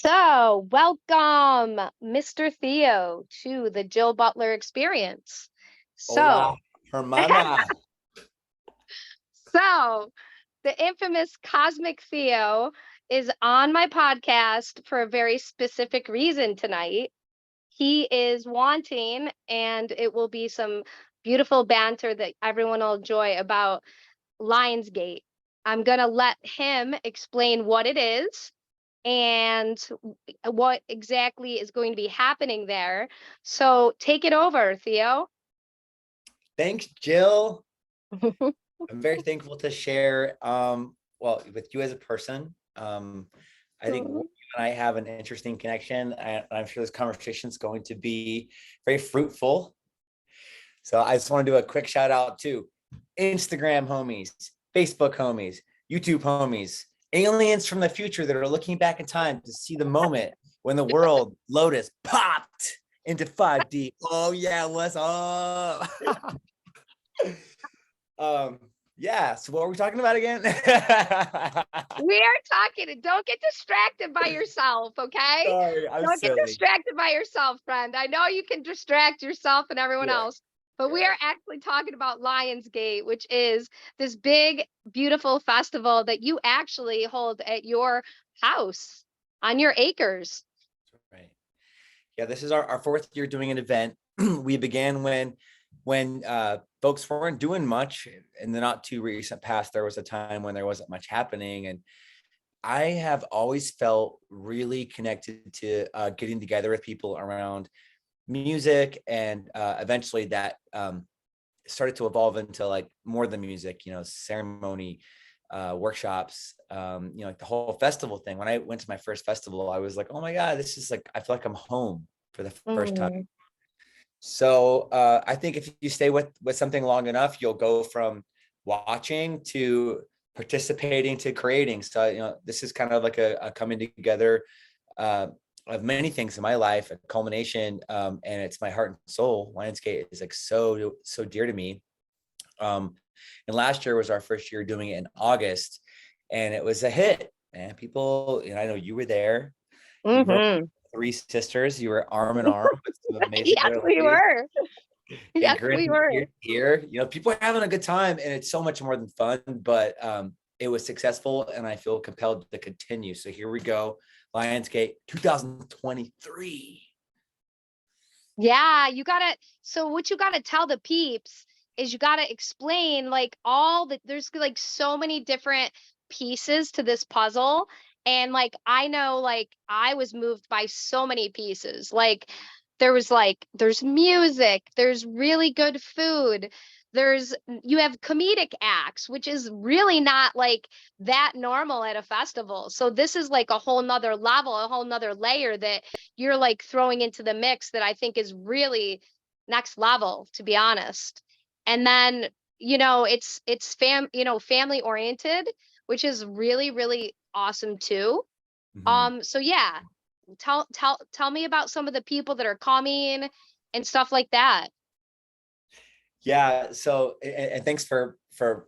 So, welcome, Mr. Theo, to the Jill Butler Experience. Hola, So, hermana. so the infamous Cosmic Theo is on my podcast for a very specific reason tonight. He is wanting, and it will be some beautiful banter that everyone will enjoy about Lionsgate. I'm going to let him explain what it is and what exactly is going to be happening there. So take it over, Theo. Thanks, Jill. I'm very thankful to share, with you as a person. I think you and I have an interesting connection, and I'm sure this conversation is going to be very fruitful. So I just want to do a quick shout out to Instagram homies, Facebook homies, YouTube homies, aliens from the future that are looking back in time to see the moment when the world Lotus popped into 5D. Oh yeah, what's up? Yeah, so what are we talking about again? We are talking. Don't get distracted by yourself, okay? Sorry, I'm Don't get silly. distracted by yourself, friend. I know you can distract yourself and everyone Yeah, else, but we yeah. are actually talking about Lionsgate, which is this big, beautiful festival that you actually hold at your house on your acres. Right. Yeah, this is our fourth year doing an event. We began when folks weren't doing much. In the not too recent past, there was a time when there wasn't much happening. And I have always felt really connected to getting together with people around music, and eventually that started to evolve into like more than music, ceremony, workshops, like the whole festival thing. When I went to my first festival, I was like, oh my God, this is like, I feel like I'm home for the first time. Mm. So I think if you stay with something long enough, you'll go from watching to participating to creating. So this is kind of like a coming together uh, of many things in my life, a culmination, and it's my heart and soul. Lionsgate is like so dear to me. And last year was our first year doing it in August, and it was a hit. And people, I know you were there. You were Mm-hmm. three sisters. You were arm in arm with some amazing Yes, other we ladies. were. And Yes, we grin were. ear to ear. People are having a good time, and it's so much more than fun. But it was successful, and I feel compelled to continue. So here we go, Lionsgate 2023. Yeah, you gotta. So what you gotta tell the peeps is you gotta explain like all the there's like so many different pieces to this puzzle. And like I know like I was moved by so many pieces. There's music, there's really good food, there's you have comedic acts, which is really not like that normal at a festival. So this is like a whole nother level, a whole nother layer that you're like throwing into the mix that I think is really next level, to be honest. And then, family oriented, which is really, really awesome too. Mhm. So yeah, tell me about some of the people that are coming and stuff like that. Yeah. So, and thanks for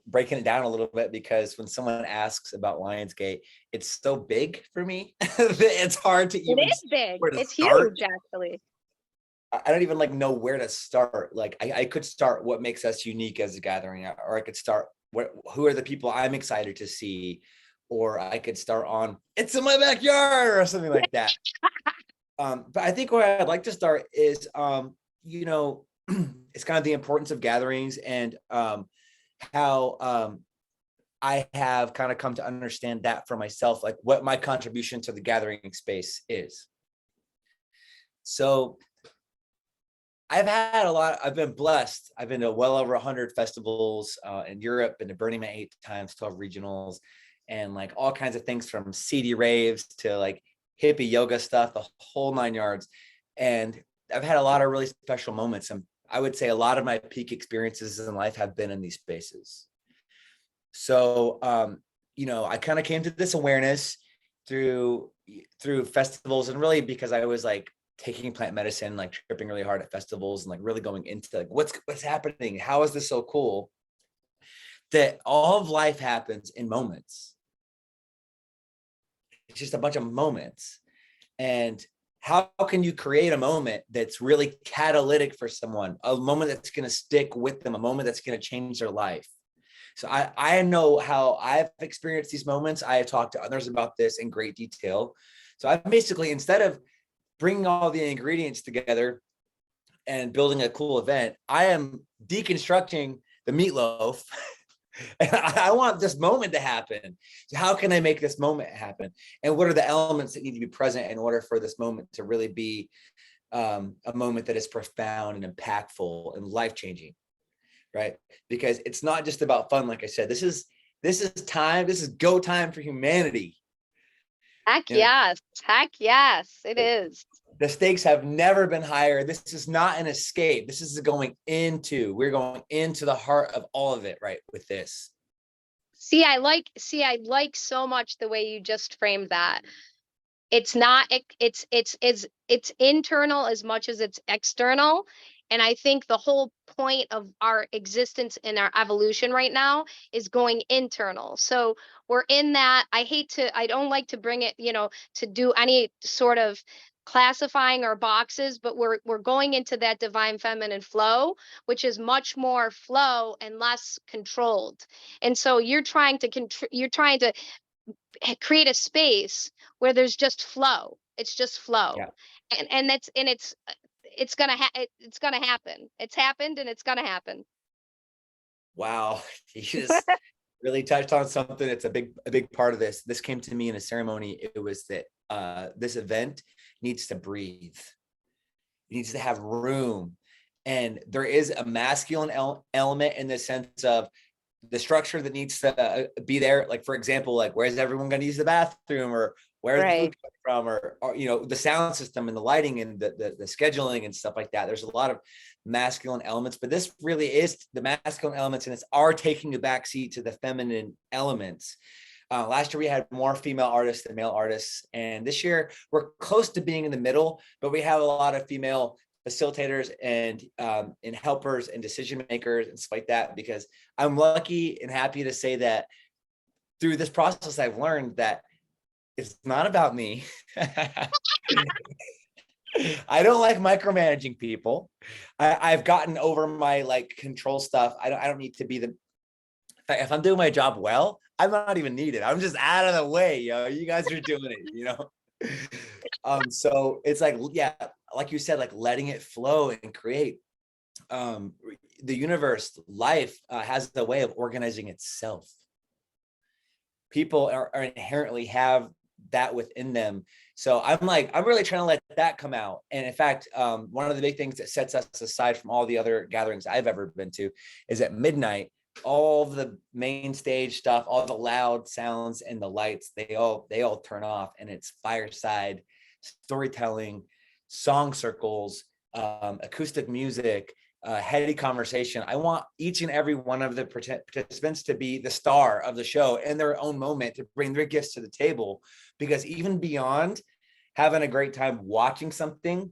breaking it down a little bit, because when someone asks about Lionsgate, it's so big for me. It's hard to It even is big. where to It's start. huge, actually. I don't even like know where to start. Like I could start what makes us unique as a gathering, or I could start who are the people I'm excited to see, or I could start on it's in my backyard or something like that. But I think where I'd like to start is, it's kind of the importance of gatherings, and how I have kind of come to understand that for myself, like what my contribution to the gathering space is. So I've been blessed. I've been to well over 100 festivals in Europe, been to Burning Man 8 times, 12 regionals, and like all kinds of things from CD raves to like hippie yoga stuff, the whole 9 yards. And I've had a lot of really special moments. And I would say a lot of my peak experiences in life have been in these spaces. So, I kind of came to this awareness through festivals, and really because I was like taking plant medicine, like tripping really hard at festivals, and like really going into like what's happening, how is this so cool, that all of life happens in moments. It's just a bunch of moments. And how can you create a moment that's really catalytic for someone, a moment that's going to stick with them, a moment that's going to change their life? So I know how I've experienced these moments. I have talked to others about this in great detail. So I basically, instead of bringing all the ingredients together and building a cool event, I am deconstructing the meatloaf. And I want this moment to happen. So how can I make this moment happen? And what are the elements that need to be present in order for this moment to really be a moment that is profound and impactful and life-changing, right? Because it's not just about fun. Like I said, this is time. This is go time for humanity. Heck You know, yes. Heck yes, it is. the stakes have never been higher. This is not an escape. This is we're going into the heart of all of it, right? With this. I like so much the way you just framed that. It's not it's internal as much as it's external. And I think the whole point of our existence and our evolution right now is going internal. So we're in that. I don't like to bring it, to do any sort of classifying or boxes, but we're going into that divine feminine flow, which is much more flow and less controlled. And so you're trying to create a space where there's just flow. It's just flow. Yeah. And it's gonna happen. It's happened and it's gonna happen. Wow. You just really touched on something that's a big part of this. This came to me in a ceremony. It was that this event needs to breathe. It needs to have room. And there is a masculine element in the sense of the structure that needs to be there. Like, for example, like, where's everyone going to use the bathroom, or where's the food coming from, or the sound system and the lighting and the scheduling and stuff like that. There's a lot of masculine elements, but this really is the masculine elements, and it's are taking a backseat to the feminine elements. Last year we had more female artists than male artists, and this year we're close to being in the middle, but we have a lot of female facilitators and helpers and decision makers and stuff like that, because I'm lucky and happy to say that through this process I've learned that it's not about me. I don't like micromanaging people. I've gotten over my control stuff. I don't need to be the, if I'm doing my job well, I'm not even needed. I'm just out of the way, you guys are doing it. So it's like, yeah, like you said, like letting it flow and create. The universe, life has a way of organizing itself. People are inherently have that within them. So I'm really trying to let that come out. And in fact, one of the big things that sets us aside from all the other gatherings I've ever been to is at midnight, all the main stage stuff, all the loud sounds and the lights, they all turn off, and it's fireside storytelling, song circles, acoustic music, heady conversation. I want each and every one of the participants to be the star of the show in their own moment, to bring their gifts to the table, because even beyond having a great time watching something,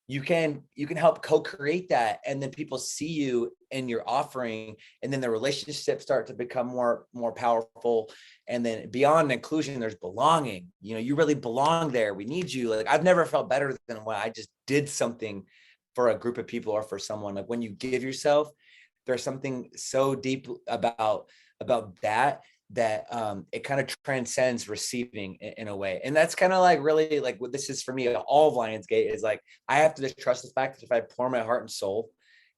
you can help co-create that, and then people see you in your offering, and then the relationships start to become more powerful. And then beyond inclusion, there's belonging. You really belong there. We need you. Like, I've never felt better than when I just did something for a group of people or for someone. Like, when you give yourself, there's something so deep about that it kind of transcends receiving in a way. And that's kind of like really like what this is for me. All of Lionsgate is like, I have to just trust the fact that if I pour my heart and soul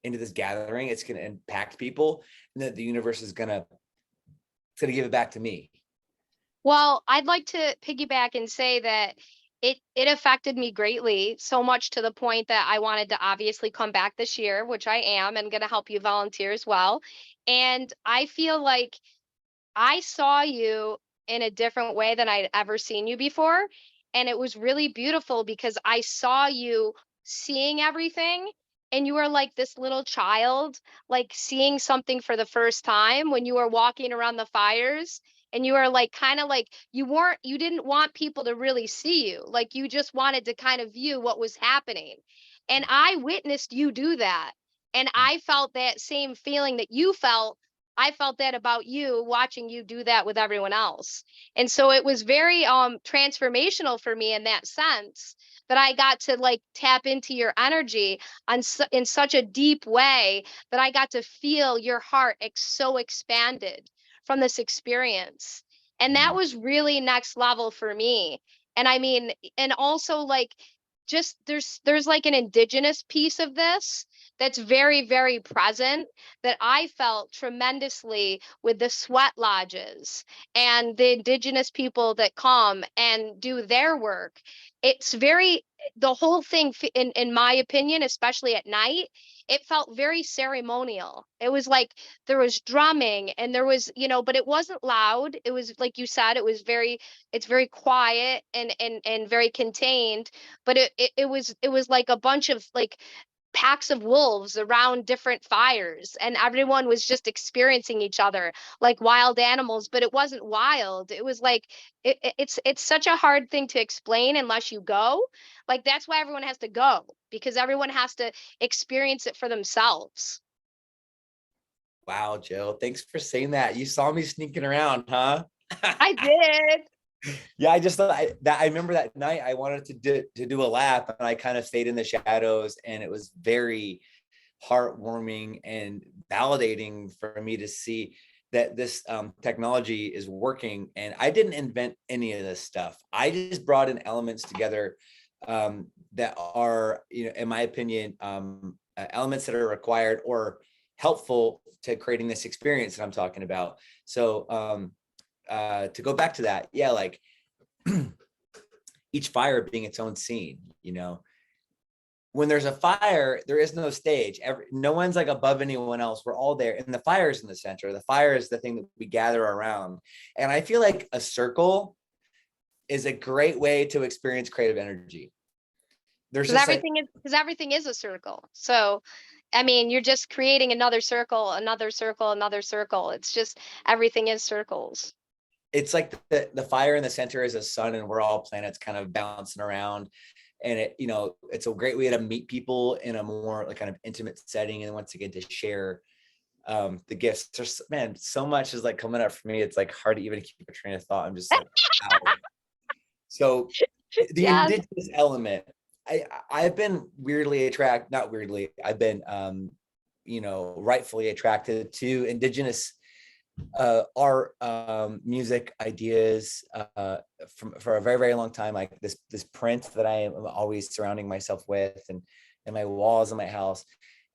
into this gathering, it's going to impact people, and that the universe is going to give it back to me. Well, I'd like to piggyback and say that it affected me greatly, so much to the point that I wanted to obviously come back this year, which I am, and going to help you volunteer as well. And I feel like I saw you in a different way than I'd ever seen you before. And it was really beautiful because I saw you seeing everything, and you were like this little child, like seeing something for the first time when you were walking around the fires. And you were like, kind of like, you didn't want people to really see you. Like, you just wanted to kind of view what was happening. And I witnessed you do that. And I felt that same feeling that you felt I felt that about you watching you do that with everyone else. And so it was very transformational for me in that sense, that I got to like tap into your energy in such a deep way, that I got to feel your heart so expanded from this experience. And that Mm. was really next level for me. And I mean, and also like, just there's like an indigenous piece of this that's very, very present, that I felt tremendously with the sweat lodges and the indigenous people that come and do their work. It's very, the whole thing, in my opinion, especially at night, it felt very ceremonial. It was like there was drumming and there was, but it wasn't loud. It was like you said, it's very quiet and very contained. But it was like a bunch of like packs of wolves around different fires, and everyone was just experiencing each other like wild animals, but it wasn't wild. It was like it's such a hard thing to explain unless you go. Like that's why everyone has to go, because everyone has to experience it for themselves. Wow, Jill, thanks for saying that. You saw me sneaking around, huh? I did. Yeah, I just thought I remember that night I wanted to do a lap, and I kind of stayed in the shadows, and it was very heartwarming and validating for me to see that this technology is working. And I didn't invent any of this stuff. I just brought in elements together that are, in my opinion, elements that are required or helpful to creating this experience that I'm talking about. So to go back to that, yeah, like each fire being its own scene, when there's a fire, there is no stage. No one's like above anyone else. We're all there. And the fire is in the center. The fire is the thing that we gather around. And I feel like a circle is a great way to experience creative energy. There's Because just like, everything is a circle. So I mean, you're just creating another circle, another circle, another circle. It's just everything is circles. it's like the fire in the center is a sun, and we're all planets kind of bouncing around. And it's a great way to meet people in a more like kind of intimate setting. And once again, to share the gifts. There's, man, so much is like coming up for me. It's like hard to even keep a train of thought. I'm just like, wow. So the Yes. indigenous element, I've been weirdly attracted, not weirdly, I've been rightfully attracted to indigenous art, music, ideas for a very, very long time. Like this print that I am always surrounding myself with, and my walls in my house.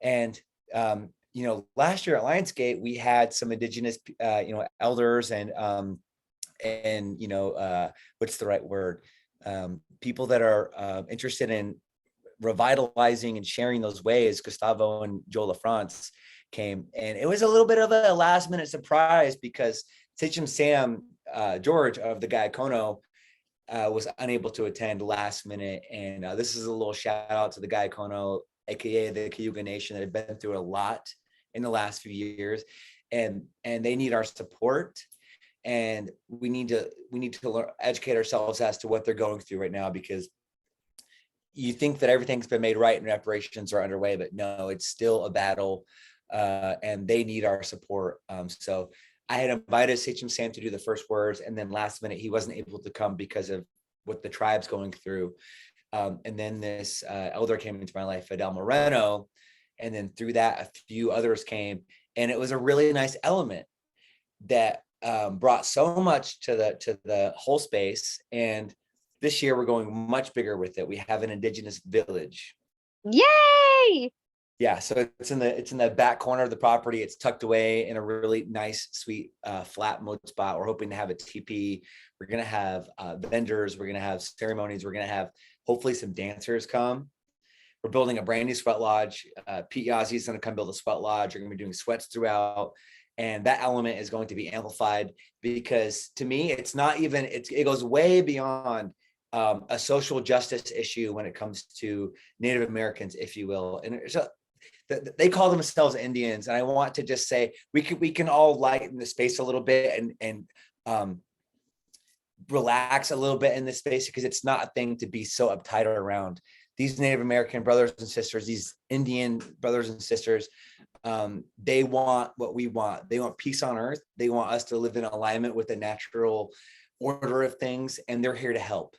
And last year at Lionsgate, we had some indigenous elders and what's the right word, people that are interested in revitalizing and sharing those ways. Gustavo and Joe LaFrance came, and it was a little bit of a last minute surprise because Sachem Sam George of the Guy Kono was unable to attend last minute. And this is a little shout out to the Guy Kono, aka the Cayuga Nation, that have been through a lot in the last few years, and they need our support. And we need to learn, educate ourselves as to what they're going through right now, because you think that everything's been made right and reparations are underway, but no, it's still a battle, and they need our support. So I had invited Sachem Sam to do the first words, and then last minute he wasn't able to come because of what the tribe's going through. And then this elder came into my life, Fidel Moreno, and then through that a few others came, and it was a really nice element that brought so much to the whole space. And this year we're going much bigger with it. We have an indigenous village. Yay! Yeah, so it's in the back corner of the property. It's tucked away in a really nice, sweet, flat mode spot. We're hoping to have a teepee. We're gonna have vendors. We're gonna have ceremonies. We're gonna have hopefully some dancers come. We're building a brand new sweat lodge. Pete Yazzie is gonna come build a sweat lodge. We're gonna be doing sweats throughout, and that element is going to be amplified, because to me, it's not even. It goes way beyond a social justice issue when it comes to Native Americans, if you will. And they call themselves Indians, and I want to just say we can all lighten the space a little bit and relax a little bit in this space, because it's not a thing to be so uptight around. these Native American brothers and sisters, these Indian brothers and sisters, they want what we want. They want peace on earth. They want us to live in alignment with the natural order of things, and they're here to help.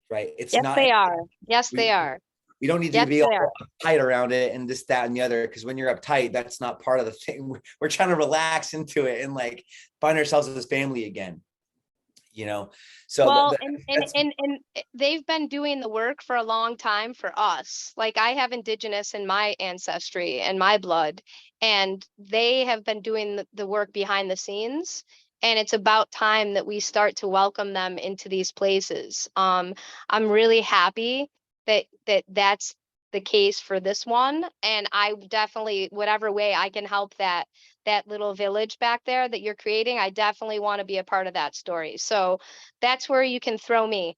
Right? It's Yes, not, they are. Yes, they we are. we don't need to Yes, be they are. all uptight around it and this, that, and the other. Because when you're uptight, that's not part of the thing. We're trying to relax into it and like find ourselves as family again. So Well, that's and they've been doing the work for a long time for us. Like I have indigenous in my ancestry and my blood, and they have been doing the work behind the scenes. And it's about time that we start to welcome them into these places. I'm really happy that's the case for this one, and I definitely, whatever way I can help that little village back there that you're creating, I definitely want to be a part of that story. So that's where you can throw me.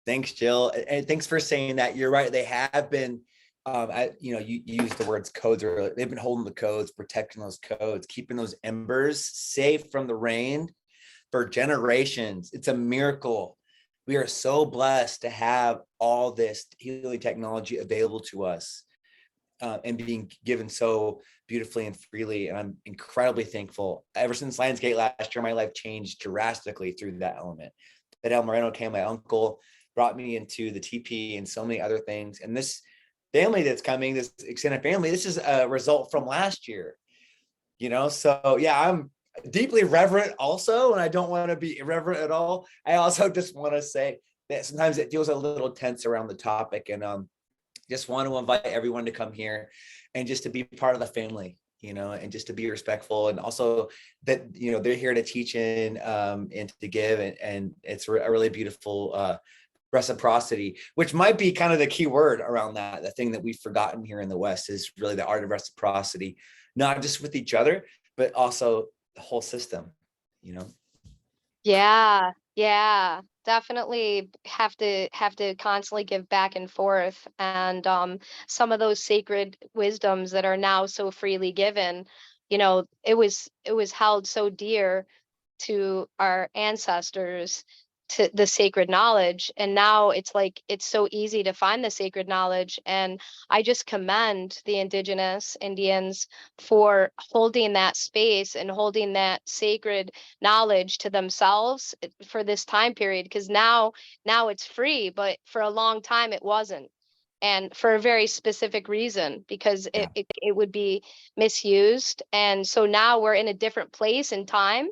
Thanks, Jill, and thanks for saying that. You're right. They have been, you used the words codes earlier. They've been holding the codes, protecting those codes, keeping those embers safe from the rain for generations. It's a miracle. We are so blessed to have all this healing technology available to us, and being given so beautifully and freely. And I'm incredibly thankful. Ever since Lionsgate last year, my life changed drastically through that element. That El Moreno came, my uncle brought me into the TP and so many other things. And this family that's coming, this extended family, this is a result from last year. So yeah, I'm deeply reverent also, and I don't want to be irreverent at all. I also just want to say that sometimes it feels a little tense around the topic, and just want to invite everyone to come here and just to be part of the family, and just to be respectful, and also that they're here to teach and to give, and it's a really beautiful reciprocity, which might be kind of the key word around that. The thing that we've forgotten here in the West is really the art of reciprocity, not just with each other, but also the whole system. Yeah, yeah, definitely have to constantly give back and forth. And some of those sacred wisdoms that are now so freely given, it was held so dear to our ancestors, to the sacred knowledge, and now it's like it's so easy to find the sacred knowledge. And I just commend the indigenous Indians for holding that space and holding that sacred knowledge to themselves for this time period, because now it's free, but for a long time it wasn't, and for a very specific reason, because Yeah. it would be misused. And so now we're in a different place in time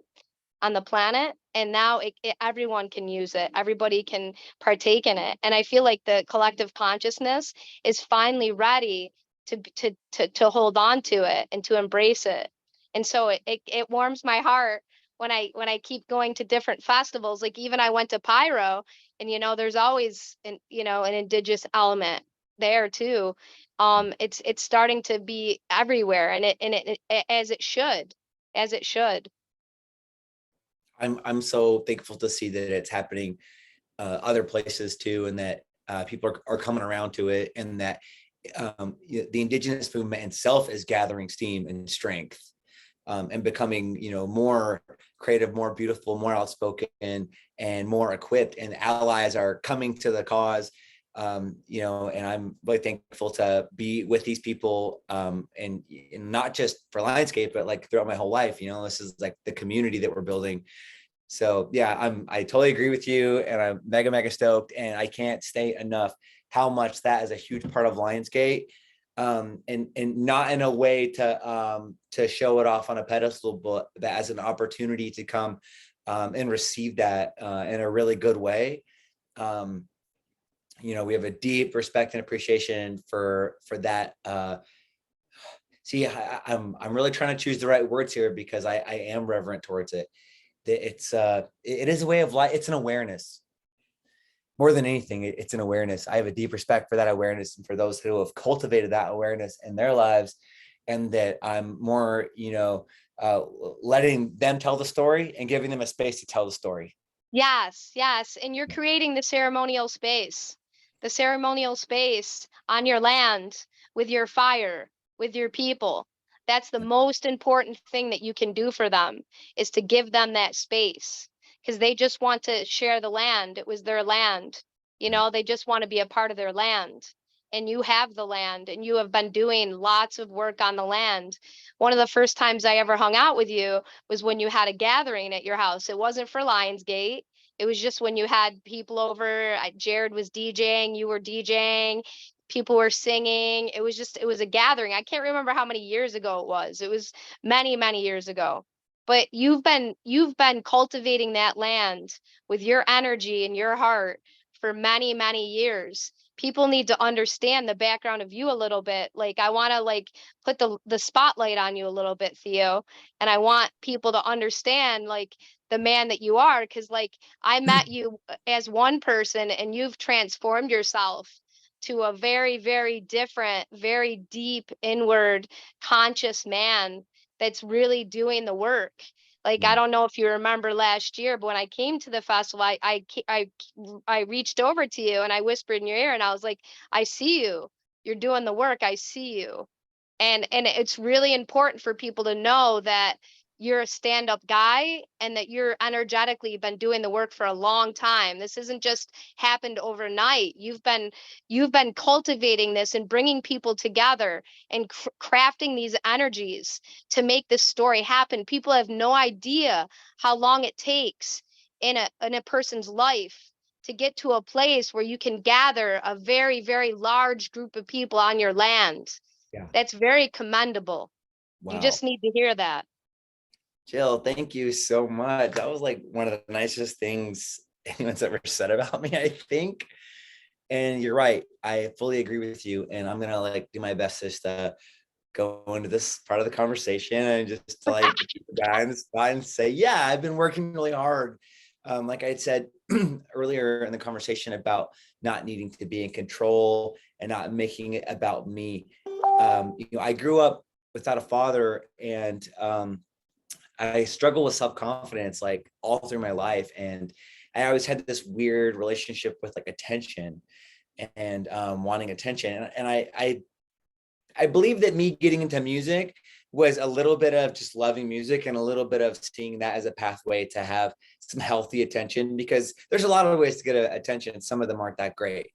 on the planet, and now everyone can use it, everybody can partake in it. And I feel like the collective consciousness is finally ready to hold on to it and to embrace it. And so it warms my heart when I keep going to different festivals. Like even I went to Pyro, and there's always an indigenous element there too. It's starting to be everywhere, and it as it should, as it should. I'm so thankful to see that it's happening other places too, and that people are coming around to it, and that the indigenous movement itself is gathering steam and strength, and becoming more creative, more beautiful, more outspoken, and more equipped, and allies are coming to the cause. And I'm really thankful to be with these people, and not just for Lionsgate, but like throughout my whole life. This is like the community that we're building. So yeah, I totally agree with you, and I'm mega stoked, and I can't say enough how much that is a huge part of Lionsgate, and not in a way to show it off on a pedestal, but that as an opportunity to come and receive that in a really good way. We have a deep respect and appreciation for that. I'm really trying to choose the right words here, because I am reverent towards it. It is a way of life. It's an awareness. More than anything, it's an awareness. I have a deep respect for that awareness, and for those who have cultivated that awareness in their lives, and that I'm more, letting them tell the story and giving them a space to tell the story. Yes, yes. And you're creating the ceremonial space on your land, with your fire, with your people. That's the most important thing that you can do for them, is to give them that space, because they just want to share the land. It was their land. You know, they just want to be a part of their land. And you have the land and you have been doing lots of work on the land. One of the first times I ever hung out with you was when you had a gathering at your house. It wasn't for Lionsgate. It was just when you had people over. Jared was DJing, you were DJing, people were singing. It was a gathering. I can't remember how many years ago it was. It was many, many years ago. But you've been cultivating that land with your energy and your heart for many, many years. People need to understand the background of you a little bit. Like I want to like put the spotlight on you a little bit, Theo, and I want people to understand like the man that you are, because like I met you as one person and you've transformed yourself to a very, very different, very deep, inward, conscious man that's really doing the work. Like I Mm. don't know if you remember last year, but when I came to the festival, I reached over to you and I whispered in your ear and I was like, I see you. You're doing the work. I see you. And it's really important for people to know that you're a stand-up guy and that you're energetically been doing the work for a long time. This isn't just happened overnight. You've been cultivating this and bringing people together and crafting these energies to make this story happen. People have no idea how long it takes in a person's life to get to a place where you can gather a very, very large group of people on your land. Yeah. That's very commendable. You Wow. just need to hear that. Jill, thank you so much. That was like one of the nicest things anyone's ever said about me, I think. And you're right. I fully agree with you. And I'm gonna like do my best just to go into this part of the conversation and just to like keep the guy on the spot and say, yeah, I've been working really hard. Like I had said earlier in the conversation about not needing to be in control and not making it about me. I grew up without a father, and I struggle with self-confidence like all through my life. And I always had this weird relationship with like attention and wanting attention. And I believe that me getting into music was a little bit of just loving music and a little bit of seeing that as a pathway to have some healthy attention, because there's a lot of ways to get attention. Some of them aren't that great.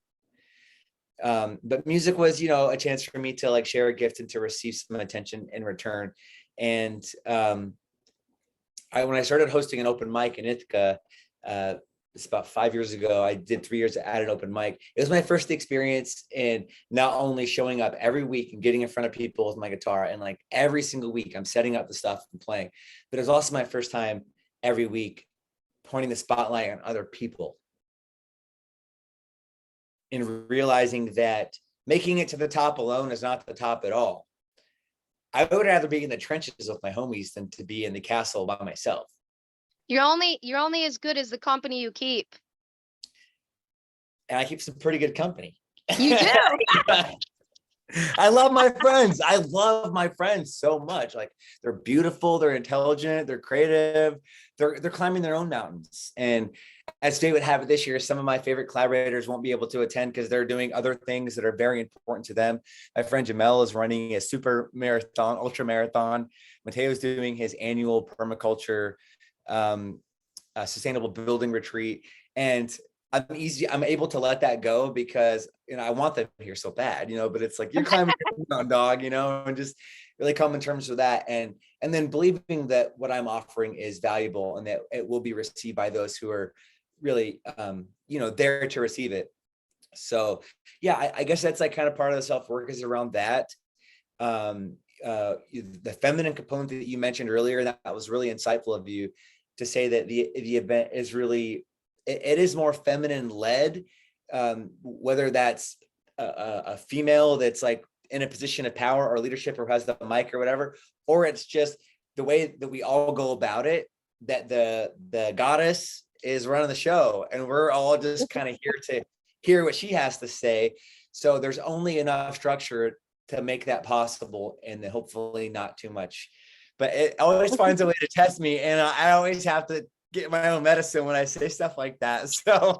But music was, a chance for me to like share a gift and to receive some attention in return. And when I started hosting an open mic in Ithaca, it's about 5 years ago. I did 3 years at an open mic. It was my first experience in not only showing up every week and getting in front of people with my guitar, and like every single week I'm setting up the stuff and playing, but it was also my first time every week pointing the spotlight on other people and realizing that making it to the top alone is not the top at all. I would rather be in the trenches with my homies than to be in the castle by myself. You're only as good as the company you keep. And I keep some pretty good company. You do. I love my friends. I love my friends so much. Like they're beautiful, they're intelligent, they're creative, they're climbing their own mountains. And as fate would have it this year, some of my favorite collaborators won't be able to attend because they're doing other things that are very important to them. My friend Jamel is running a super marathon, ultra marathon. Mateo's doing his annual permaculture sustainable building retreat. And I'm able to let that go because, I want them here so bad, but it's like, you're climbing your mountain, dog, and just really come in terms with that. And then believing that what I'm offering is valuable and that it will be received by those who are really, there to receive it. So yeah, I guess that's like kind of part of the self-work is around that. The feminine component that you mentioned earlier, that was really insightful of you to say that the event is really, it is more feminine led, whether that's a female that's like in a position of power or leadership or has the mic or whatever, or it's just the way that we all go about it, that the goddess is running the show and we're all just kind of here to hear what she has to say. So there's only enough structure to make that possible, and then hopefully not too much. But it always finds a way to test me, and I always have to get my own medicine when I say stuff like that. So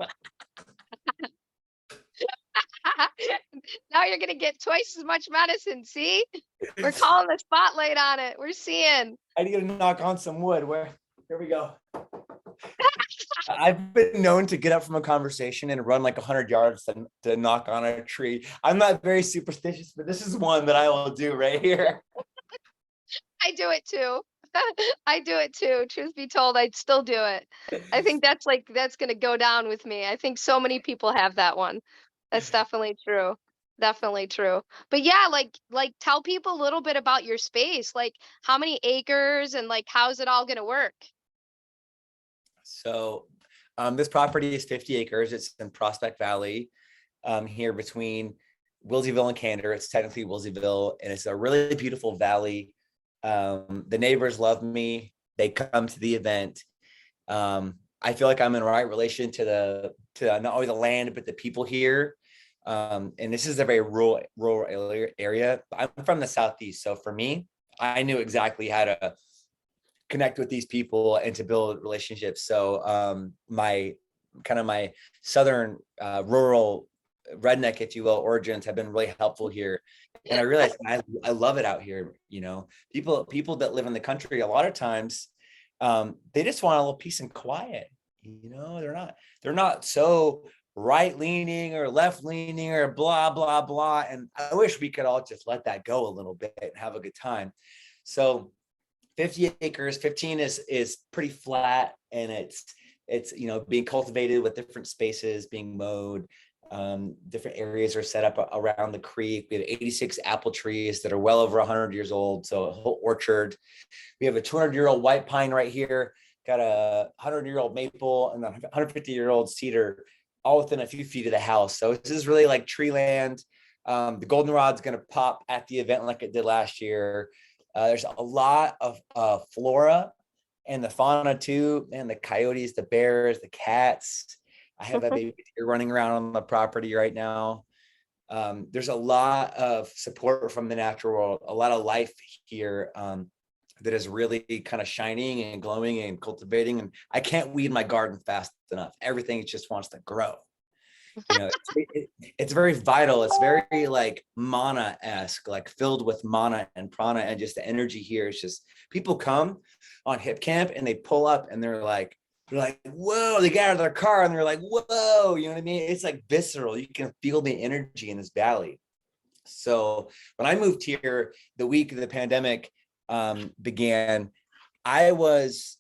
Now you're gonna get twice as much medicine. See, we're calling the spotlight on it. We're seeing. I need to knock on some wood. Here we go. I've been known to get up from a conversation and run like 100 yards to knock on a tree. I'm not very superstitious, but this is one that I will do right here. I do it too. I do it too. Truth be told, I'd still do it. I think that's gonna go down with me. I think so many people have that one. That's definitely true. Definitely true. But yeah, like tell people a little bit about your space. Like how many acres and like how's it all gonna work? So this property is 50 acres. It's in Prospect Valley, here between Wilseyville and Cantor. It's technically Wilseyville, and it's a really beautiful valley. The neighbors love me. They come to the event. I feel like I'm in the right relation to not only the land but the people here. And this is a very rural area. I'm from the Southeast, so for me, I knew exactly how to connect with these people and to build relationships. So my southern rural redneck, if you will, origins have been really helpful here. And I realized I love it out here. You know, people that live in the country, a lot of times, they just want a little peace and quiet. You know, they're not so right leaning or left leaning or blah blah blah. And I wish we could all just let that go a little bit and have a good time. So 50 acres, 15 is pretty flat, and it's being cultivated with different spaces being mowed. Different areas are set up around the creek. We have 86 apple trees that are well over 100 years old, so a whole orchard. We have a 200-year-old white pine right here, got a 100-year-old maple and a 150-year-old cedar, all within a few feet of the house. So this is really like tree land. The goldenrod's going to pop at the event like it did last year. There's a lot of flora and the fauna too, and the coyotes, the bears, the cats. I have a baby deer running around on the property right now. There's a lot of support from the natural world, a lot of life here, that is really kind of shining and glowing and cultivating. And I can't weed my garden fast enough. Everything just wants to grow. You know, it's very vital. It's very like mana-esque, like filled with mana and prana, and just the energy here is just, people come on hip camp and they pull up and they're like, whoa, they get out of their car and they're like, whoa, you know what I mean? It's like visceral. You can feel the energy in this valley. So when I moved here, the week the pandemic began, I was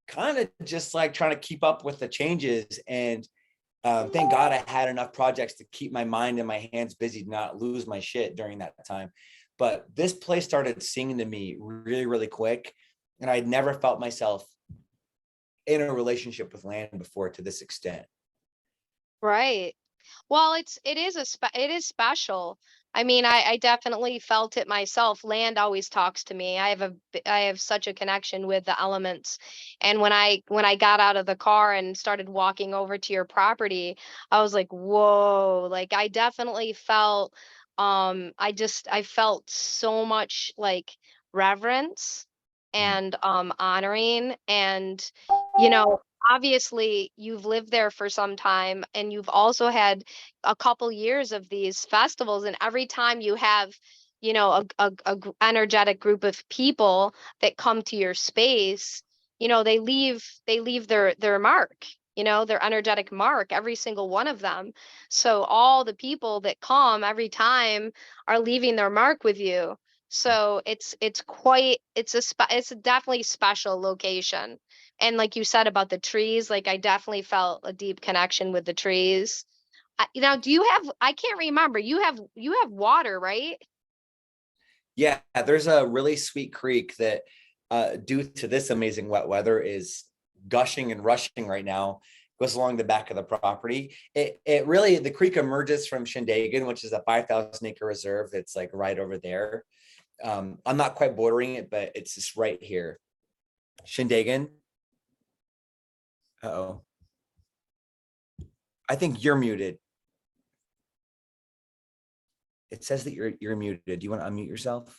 kind of just like trying to keep up with the changes. And thank God I had enough projects to keep my mind and my hands busy, not lose my shit during that time. But this place started singing to me really, really quick. And I'd never felt myself in a relationship with land before to this extent. Right. Well, it is special. I mean, I definitely felt it myself. Land always talks to me. I have such a connection with the elements. And when I got out of the car and started walking over to your property, I was like, whoa, like I definitely felt I felt so much like reverence and honoring and you know obviously you've lived there for some time and you've also had a couple years of these festivals, and every time you have energetic group of people that come to your space, they leave their mark, their energetic mark, every single one of them. So all the people that come every time are leaving their mark with you. So it's a definitely special location. And like you said about the trees, like I definitely felt a deep connection with the trees. Do you have, I can't remember, you have water, right? Yeah, there's a really sweet creek that, due to this amazing wet weather, is gushing and rushing right now. Goes along the back of the property. It really, the creek emerges from Shindagan, which is a 5,000 acre reserve that's like right over there. I'm not quite bordering it, but it's just right here. Shindagan. Uh-oh. I think you're muted. It says that you're muted. Do you want to unmute yourself?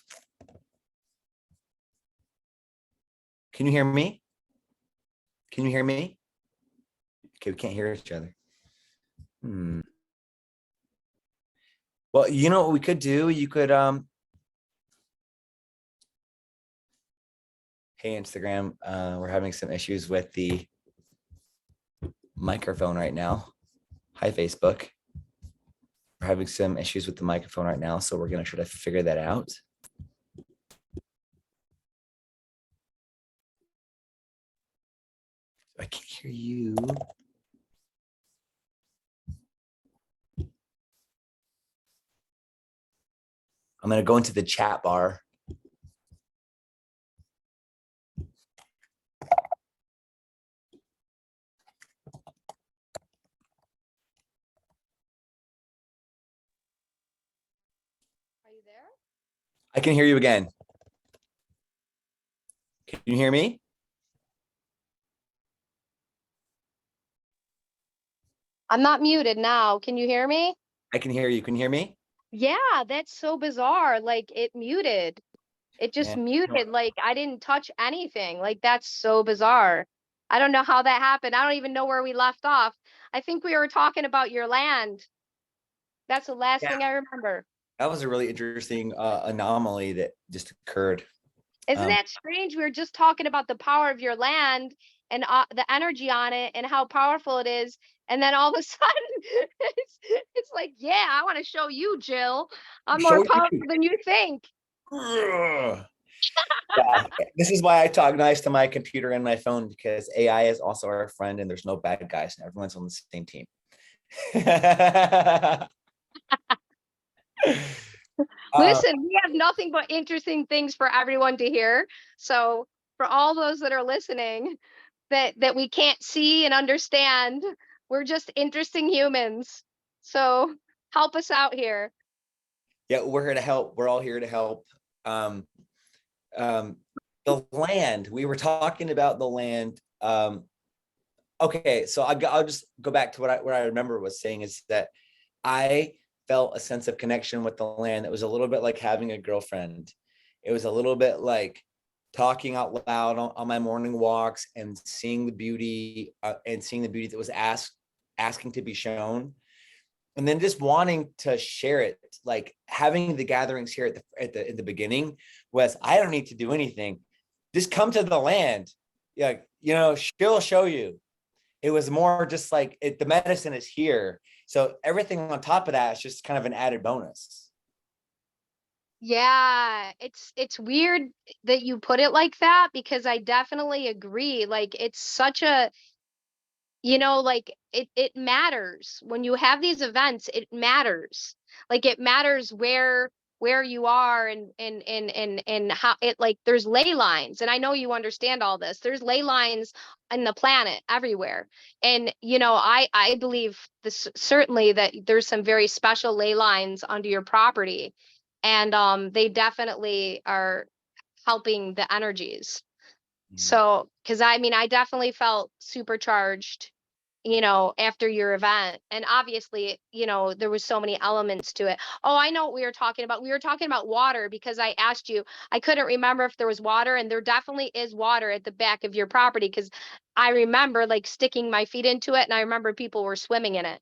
Can you hear me? Can you hear me? Okay, we can't hear each other. Well, you know what we could do? You could hey Instagram, we're having some issues with the microphone right now. Hi, Facebook. We're having some issues with the microphone right now, so we're going to try to figure that out. I can't hear you. I'm going to go into the chat bar. Are you there? I can hear you again. Can you hear me? I'm not muted now. Can you hear me? I can hear you. Can you hear me? Yeah, that's so bizarre. Like it muted. It just Yeah. muted. Like I didn't touch anything. Like that's so bizarre. I don't know how that happened. I don't even know where we left off. I think we were talking about your land. That's the last Yeah. thing I remember. That was a really interesting anomaly that just occurred. Isn't that strange? We were just talking about the power of your land and the energy on it and how powerful it is. And then all of a sudden, it's like, yeah, I want to show you, Jill. I'm more Show powerful you. than you think. Yeah, this is why I talk nice to my computer and my phone, because AI is also our friend and there's no bad guys and everyone's on the same team. Listen, we have nothing but interesting things for everyone to hear. So for all those that are listening that we can't see and understand, we're just interesting humans. So help us out here. Yeah, we're here to help. We're all here to help. Um, the land, we were talking about the land. Okay, so I'll just go back to what I remember was saying is that I felt a sense of connection with the land that was a little bit like having a girlfriend. It was a little bit like talking out loud on my morning walks and seeing the beauty that was asking to be shown, and then just wanting to share it. Like having the gatherings here in the beginning was, I don't need to do anything, just come to the land. Yeah, she'll show you. It was more just like the medicine is here. So everything on top of that is just kind of an added bonus. Yeah, it's weird that you put it like that because I definitely agree. Like it's such a, like it matters when you have these events. It matters. Like it matters where you are and how it, like there's ley lines, and I know you understand all this. There's ley lines in the planet everywhere. And I believe this certainly that there's some very special ley lines under your property, and they definitely are helping the energies. So, because I mean, I definitely felt supercharged, after your event. And obviously, there was so many elements to it. Oh, I know what we were talking about. We were talking about water because I asked you, I couldn't remember if there was water, and there definitely is water at the back of your property because I remember like sticking my feet into it and I remember people were swimming in it.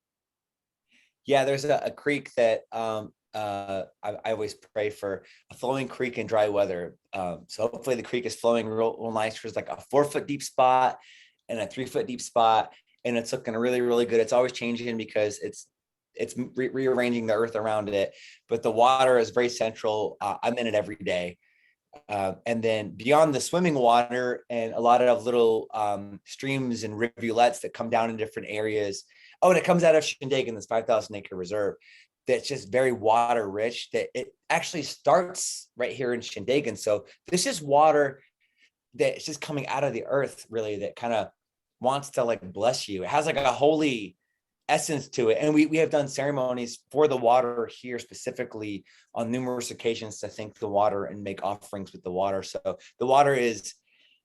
Yeah, there's a creek that I always pray for, a flowing creek in dry weather. So hopefully the creek is flowing real nice. There's like a 4-foot deep spot and a 3-foot deep spot, and it's looking really, really good. It's always changing because it's rearranging the earth around it, but the water is very central. I'm in it every day. And then beyond the swimming water and a lot of little streams and rivulets that come down in different areas. Oh, and it comes out of Shindagan, this 5,000 acre reserve that's just very water rich, that it actually starts right here in Shindagan. So this is water that's just coming out of the earth, really, that kind of wants to like bless you. It has like a holy essence to it. And we have done ceremonies for the water here specifically on numerous occasions to thank the water and make offerings with the water. So the water is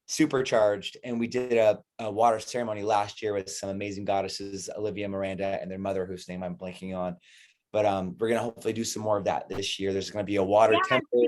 supercharged. And we did a water ceremony last year with some amazing goddesses, Olivia, Miranda, and their mother, whose name I'm blanking on. but we're gonna hopefully do some more of that this year. There's gonna be a water Yeah, temple.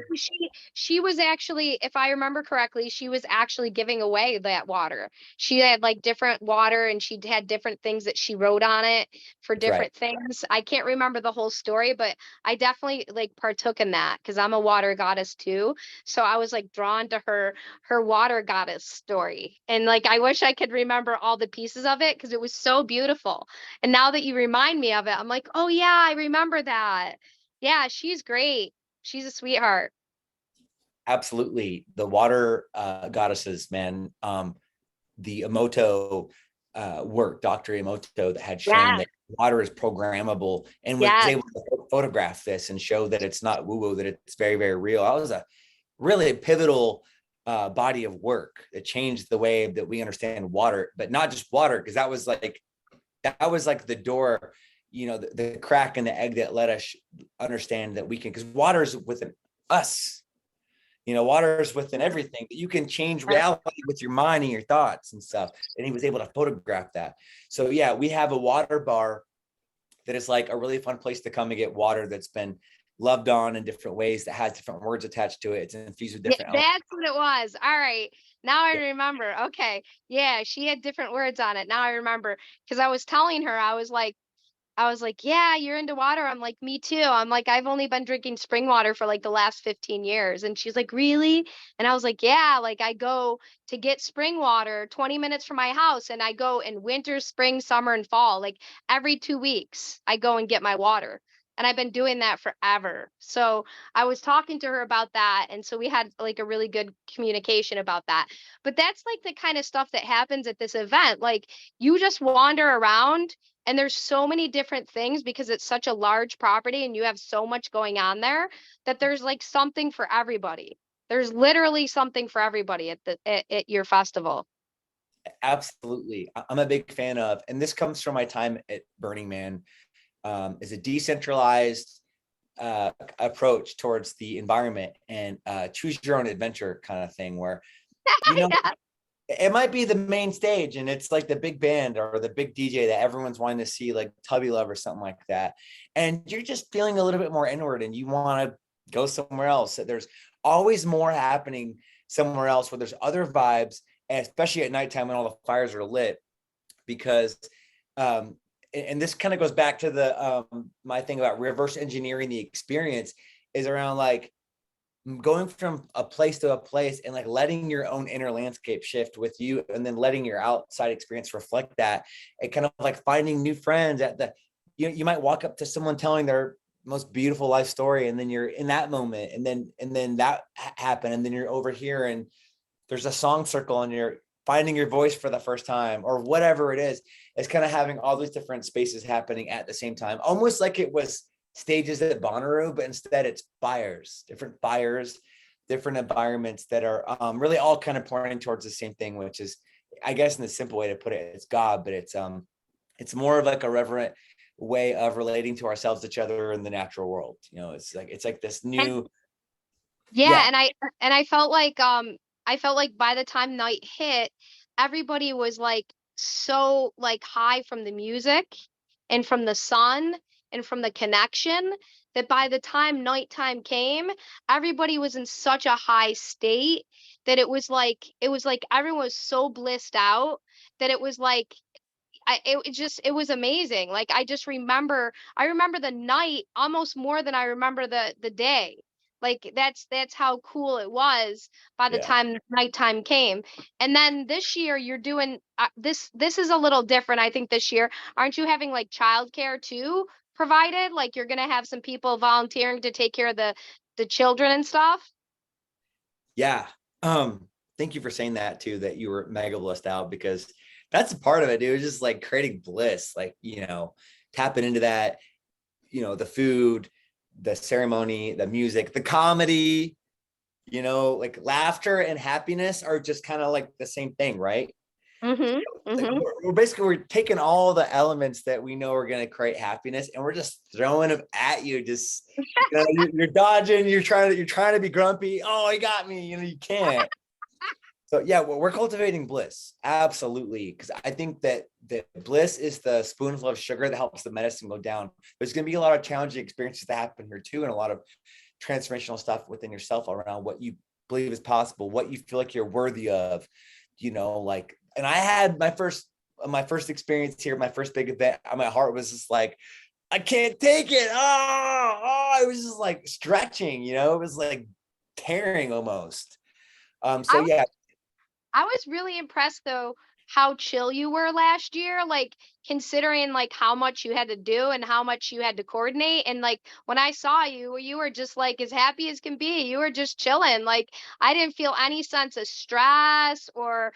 she was actually, if I remember correctly, she was actually giving away that water. She had like different water and she had different things that she wrote on it for That's right. different things. I can't remember the whole story, but I definitely like partook in that because I'm a water goddess too. So I was like drawn to her water goddess story. And like I wish I could remember all the pieces of it because it was so beautiful. And now that you remind me of it, I'm like, oh yeah, I remember that. Yeah, she's great. She's a sweetheart. Absolutely. The water goddesses, man. The Emoto work, Dr. Emoto, that had shown Yes, that water is programmable and was yes. able to photograph this and show that it's not woo-woo, that it's very, very real. That was a really pivotal body of work that changed the way that we understand water, but not just water, because that was like the door, the crack in the egg that let us understand that we can, because water is within us. Water is within everything, that you can change reality with your mind and your thoughts and stuff. And he was able to photograph that. So yeah, we have a water bar that is like a really fun place to come and get water that's been loved on in different ways, that has different words attached to it. It's infused with Yeah, different elements. that's what it was. All right. Now I remember. Okay. Yeah, she had different words on it. Now I remember because I was telling her, I was like, yeah, you're into water. I'm like, me too. I'm like, I've only been drinking spring water for like the last 15 years. And she's like, really? And I was like, yeah, like I go to get spring water 20 minutes from my house and I go in winter, spring, summer, and fall. Like every 2 weeks, I go and get my water. And I've been doing that forever. So I was talking to her about that. And so we had like a really good communication about that. But that's like the kind of stuff that happens at this event. Like you just wander around and there's so many different things because it's such a large property and you have so much going on there that there's like something for everybody. There's literally something for everybody at your festival. Absolutely. I'm a big fan of, and this comes from my time at Burning Man, is a decentralized approach towards the environment, and choose your own adventure kind of thing, where, you know, Yeah. it might be the main stage and it's like the big band or the big DJ that everyone's wanting to see, like Tubby Love or something like that. And you're just feeling a little bit more inward and you want to go somewhere else. There's always more happening somewhere else where there's other vibes, and especially at nighttime when all the fires are lit, because and this kind of goes back to the my thing about reverse engineering the experience, is around like going from a place to a place and like letting your own inner landscape shift with you, and then letting your outside experience reflect that, and kind of like finding new friends at the, you might walk up to someone telling their most beautiful life story, and then you're in that moment, and then that happened, and then you're over here and there's a song circle and you're finding your voice for the first time, or whatever it is. It's kind of having all these different spaces happening at the same time, almost like it was stages at Bonnaroo, but instead it's different fires, different environments that are really all kind of pointing towards the same thing, which is, I guess in the simple way to put it, it's God, but it's more of like a reverent way of relating to ourselves, each other, in the natural world. It's like this And new, yeah, yeah, I felt like by the time night hit, everybody was like so like high from the music and from the sun and from the connection that by the time nighttime came, everybody was in such a high state that it was like everyone was so blissed out that it was like it was amazing. Like I remember the night almost more than I remember the day. Like that's how cool it was by the yeah. time nighttime came. And then this year you're doing this is a little different I think this year. Aren't you having like childcare too provided? Like you're going to have some people volunteering to take care of the children and stuff? Yeah. Thank you for saying that too, that you were mega blissed out, because that's a part of it, dude. It's just like creating bliss, like, tapping into that, the food, the ceremony, the music, the comedy, like laughter and happiness are just kind of like the same thing, right? Mhm. Like Mhm. we're taking all the elements that we know are going to create happiness and we're just throwing them at you. Just, you're dodging, you're trying to be grumpy. Oh, he got me. You can't. So yeah, well, we're cultivating bliss. Absolutely. Because I think that bliss is the spoonful of sugar that helps the medicine go down. There's going to be a lot of challenging experiences that happen here too, and a lot of transformational stuff within yourself around what you believe is possible, what you feel like you're worthy of, like, and I had my first experience here, my first big event. My heart was just like, I can't take it. It was just like stretching, it was like tearing almost. So I yeah. I was really impressed though how chill you were last year, like considering like how much you had to do and how much you had to coordinate. And like when I saw you, you were just like as happy as can be. You were just chilling. Like I didn't feel any sense of stress or,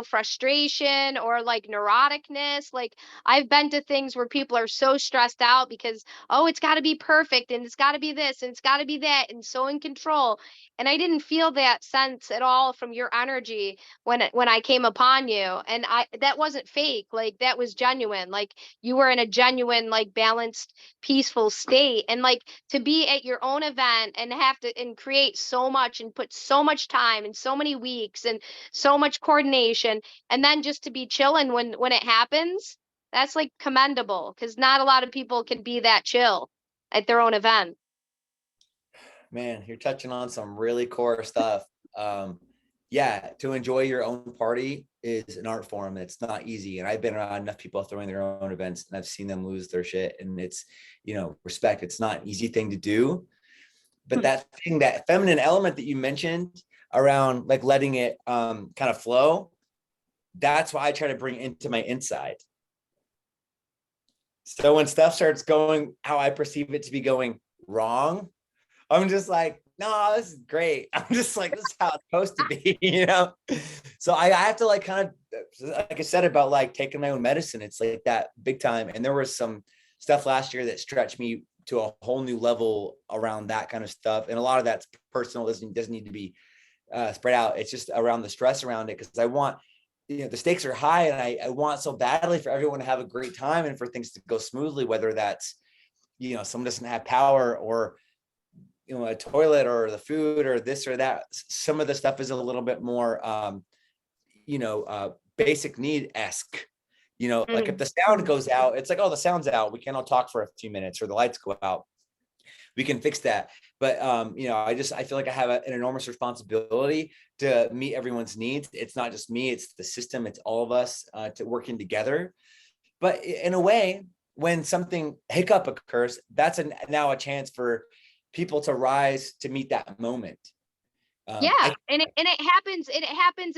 frustration or like neuroticness. Like I've been to things where people are so stressed out because, oh, it's got to be perfect and it's got to be this and it's got to be that and so in control. And I didn't feel that sense at all from your energy when I came upon you, and I that wasn't fake, like that was genuine. Like you were in a genuine, like balanced, peaceful state. And like to be at your own event and have to and create so much and put so much time and so many weeks and so much coordination, and then just to be chilling when it happens, that's like commendable because not a lot of people can be that chill at their own event. Man, you're touching on some really core stuff. Yeah, to enjoy your own party is an art form. It's not easy. And I've been around enough people throwing their own events and I've seen them lose their shit. And it's, respect. It's not an easy thing to do. But that thing, that feminine element that you mentioned around like letting it kind of flow, that's why I try to bring into my inside. So when stuff starts going how I perceive it to be going wrong, I'm just like, no, this is great. I'm just like, this is how it's supposed to be. So I have to like kind of, like I said about like taking my own medicine. It's like that big time. And there was some stuff last year that stretched me to a whole new level around that kind of stuff. And a lot of that's personal, doesn't need to be spread out. It's just around the stress around it. Cause I want, the stakes are high and I want so badly for everyone to have a great time and for things to go smoothly, whether that's, someone doesn't have power or, a toilet or the food or this or that. Some of the stuff is a little bit more, basic need-esque, like if the sound goes out, it's like, oh, the sound's out. We can all talk for a few minutes or the lights go out. We can fix that. But, I feel like I have an enormous responsibility to meet everyone's needs. It's not just me, it's the system, it's all of us to working together. But in a way, when something hiccup occurs, that's now a chance for people to rise to meet that moment. Yeah, and it happens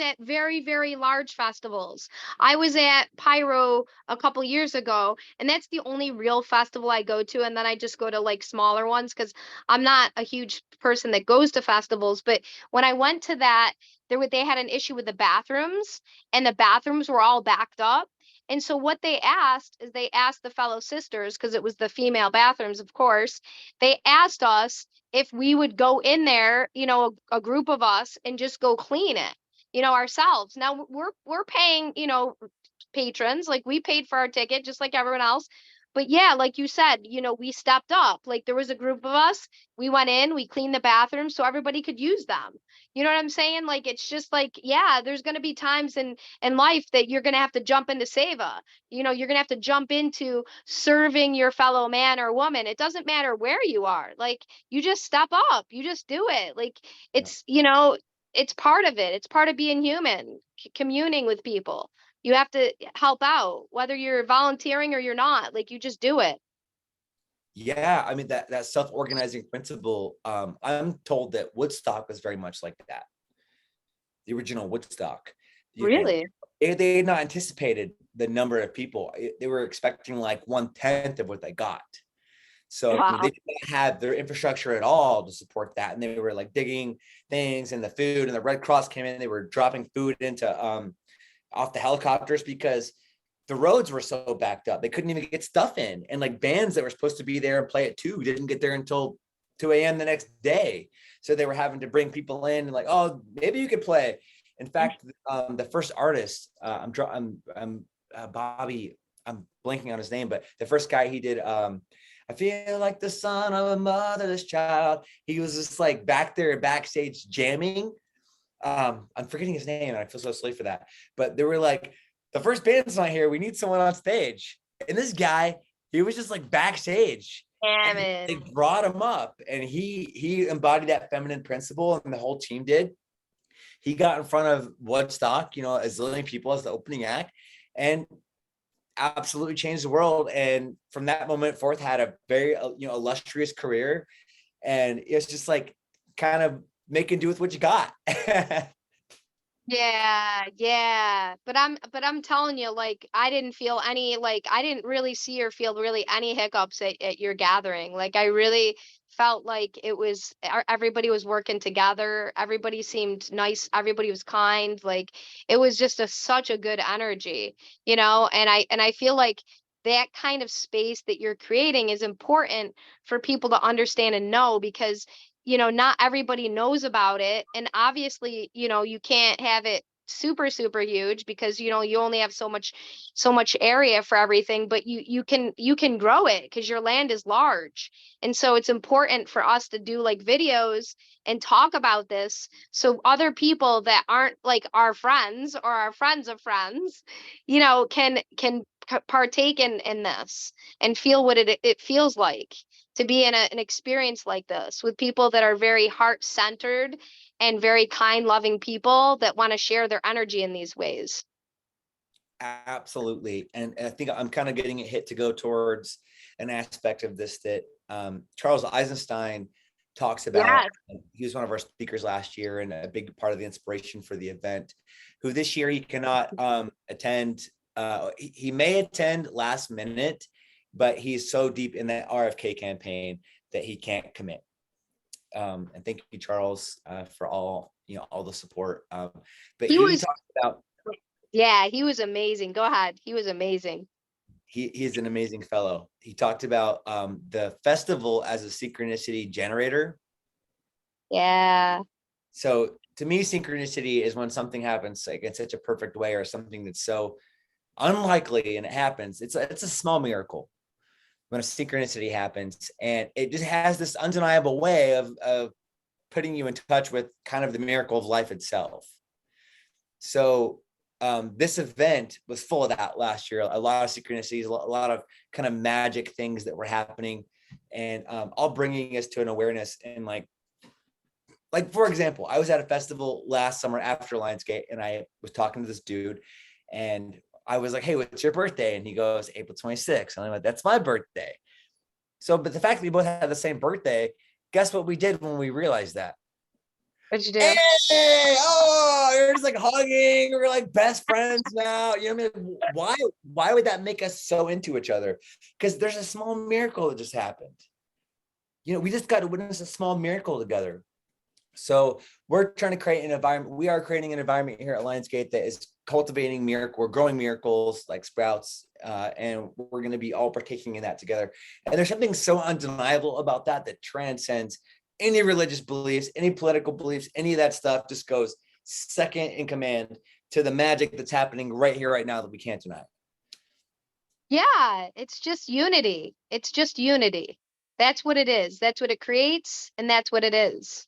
at very, very large festivals. I was at Pyro a couple years ago, and that's the only real festival I go to, and then I just go to like smaller ones because I'm not a huge person that goes to festivals. But when I went to that, they had an issue with the bathrooms, and the bathrooms were all backed up. And so what they asked is they asked the fellow sisters, because it was the female bathrooms, of course, they asked us if we would go in there, a group of us and just go clean it, ourselves. Now we're paying, patrons, like we paid for our ticket just like everyone else. But yeah, like you said, we stepped up. Like there was a group of us, we went in, we cleaned the bathrooms so everybody could use them. You know what I'm saying? Like it's just like, yeah, there's going to be times in life that you're going to have to jump into seva. You're going to have to jump into serving your fellow man or woman. It doesn't matter where you are. Like you just step up, you just do it. Like it's, it's part of it. It's part of being human, communing with people. You have to help out, whether you're volunteering or you're not. Like you just do it. Yeah, I mean that self-organizing principle. I'm told that Woodstock was very much like that. The original Woodstock. Really? They had not anticipated the number of people. They were expecting like 1/10 of what they got. So I mean, Wow. they didn't have their infrastructure at all to support that, and they were like digging things and the food. And the Red Cross came in. They were dropping food into off the helicopters because the roads were so backed up. They couldn't even get stuff in. And like bands that were supposed to be there and play at 2 didn't get there until 2 a.m. the next day. So they were having to bring people in and like, oh, maybe you could play. In fact, the first artist, Bobby, I'm blanking on his name, but the first guy he did, I feel like the son of a motherless child. He was just like back there backstage jamming. I'm forgetting his name and I feel so silly for that, but they were like, the first band's not here, we need someone on stage. And this guy, he was just like backstage, Damn and it. they brought him up, and he embodied that feminine principle, and the whole team did. He got in front of Woodstock, a zillion people as the opening act, and absolutely changed the world. And from that moment forth, had a very illustrious career. And it's just like kind of making do with what you got. Yeah, yeah. But I'm telling you, like, I didn't feel any, like, I didn't really see or feel really any hiccups at your gathering. Like, I really felt like it was everybody was working together. Everybody seemed nice. Everybody was kind. Like, it was just such a good energy, and I feel like that kind of space that you're creating is important for people to understand and know, because not everybody knows about it. And obviously, you can't have it super, super huge, because, you only have so much area for everything, but you can grow it because your land is large. And so it's important for us to do like videos and talk about this, so other people that aren't like our friends or our friends of friends, can partake in this and feel what it feels like to be in an experience like this with people that are very heart-centered and very kind, loving people that want to share their energy in these ways. Absolutely. And I think I'm kind of getting it hit to go towards an aspect of this that Charles Eisenstein talks about. Yes. He was one of our speakers last year and a big part of the inspiration for the event, who this year he cannot attend. He may attend last minute, but he's so deep in that RFK campaign that he can't commit. And thank you, Charles, for all the support. But He he was, talked about, yeah, he was amazing. Go ahead. He was amazing. he's an amazing fellow. He talked about the festival as a synchronicity generator. Yeah. So to me, synchronicity is when something happens like in such a perfect way, or something that's so unlikely and it happens. It's a small miracle when a synchronicity happens, and it just has this undeniable way of putting you in touch with kind of the miracle of life itself. So this event was full of that last year. A lot of synchronicities, a lot of kind of magic things that were happening, and all bringing us to an awareness. And like for example, I was at a festival last summer after Lionsgate, and I was talking to this dude, and I was like, "Hey, what's your birthday?" And he goes, "April 26th." And I'm like, "That's my birthday." So, but the fact that we both had the same birthday, guess what we did when we realized that? What'd you Hey, do? oh, you're just like hugging. We're like best friends now. You know what I mean? Why would that make us so into each other? Because there's a small miracle that just happened. We just got to witness a small miracle together. So we're trying to create an environment. We are creating an environment here at Lionsgate that is cultivating miracle. We're growing miracles like sprouts, and we're going to be all partaking in that together. And there's something so undeniable about that transcends any religious beliefs, any political beliefs, any of that stuff. Just goes second in command to the magic that's happening right here, right now, that we can't deny. Yeah, it's just unity. It's just unity. That's what it is. That's what it creates, and that's what it is.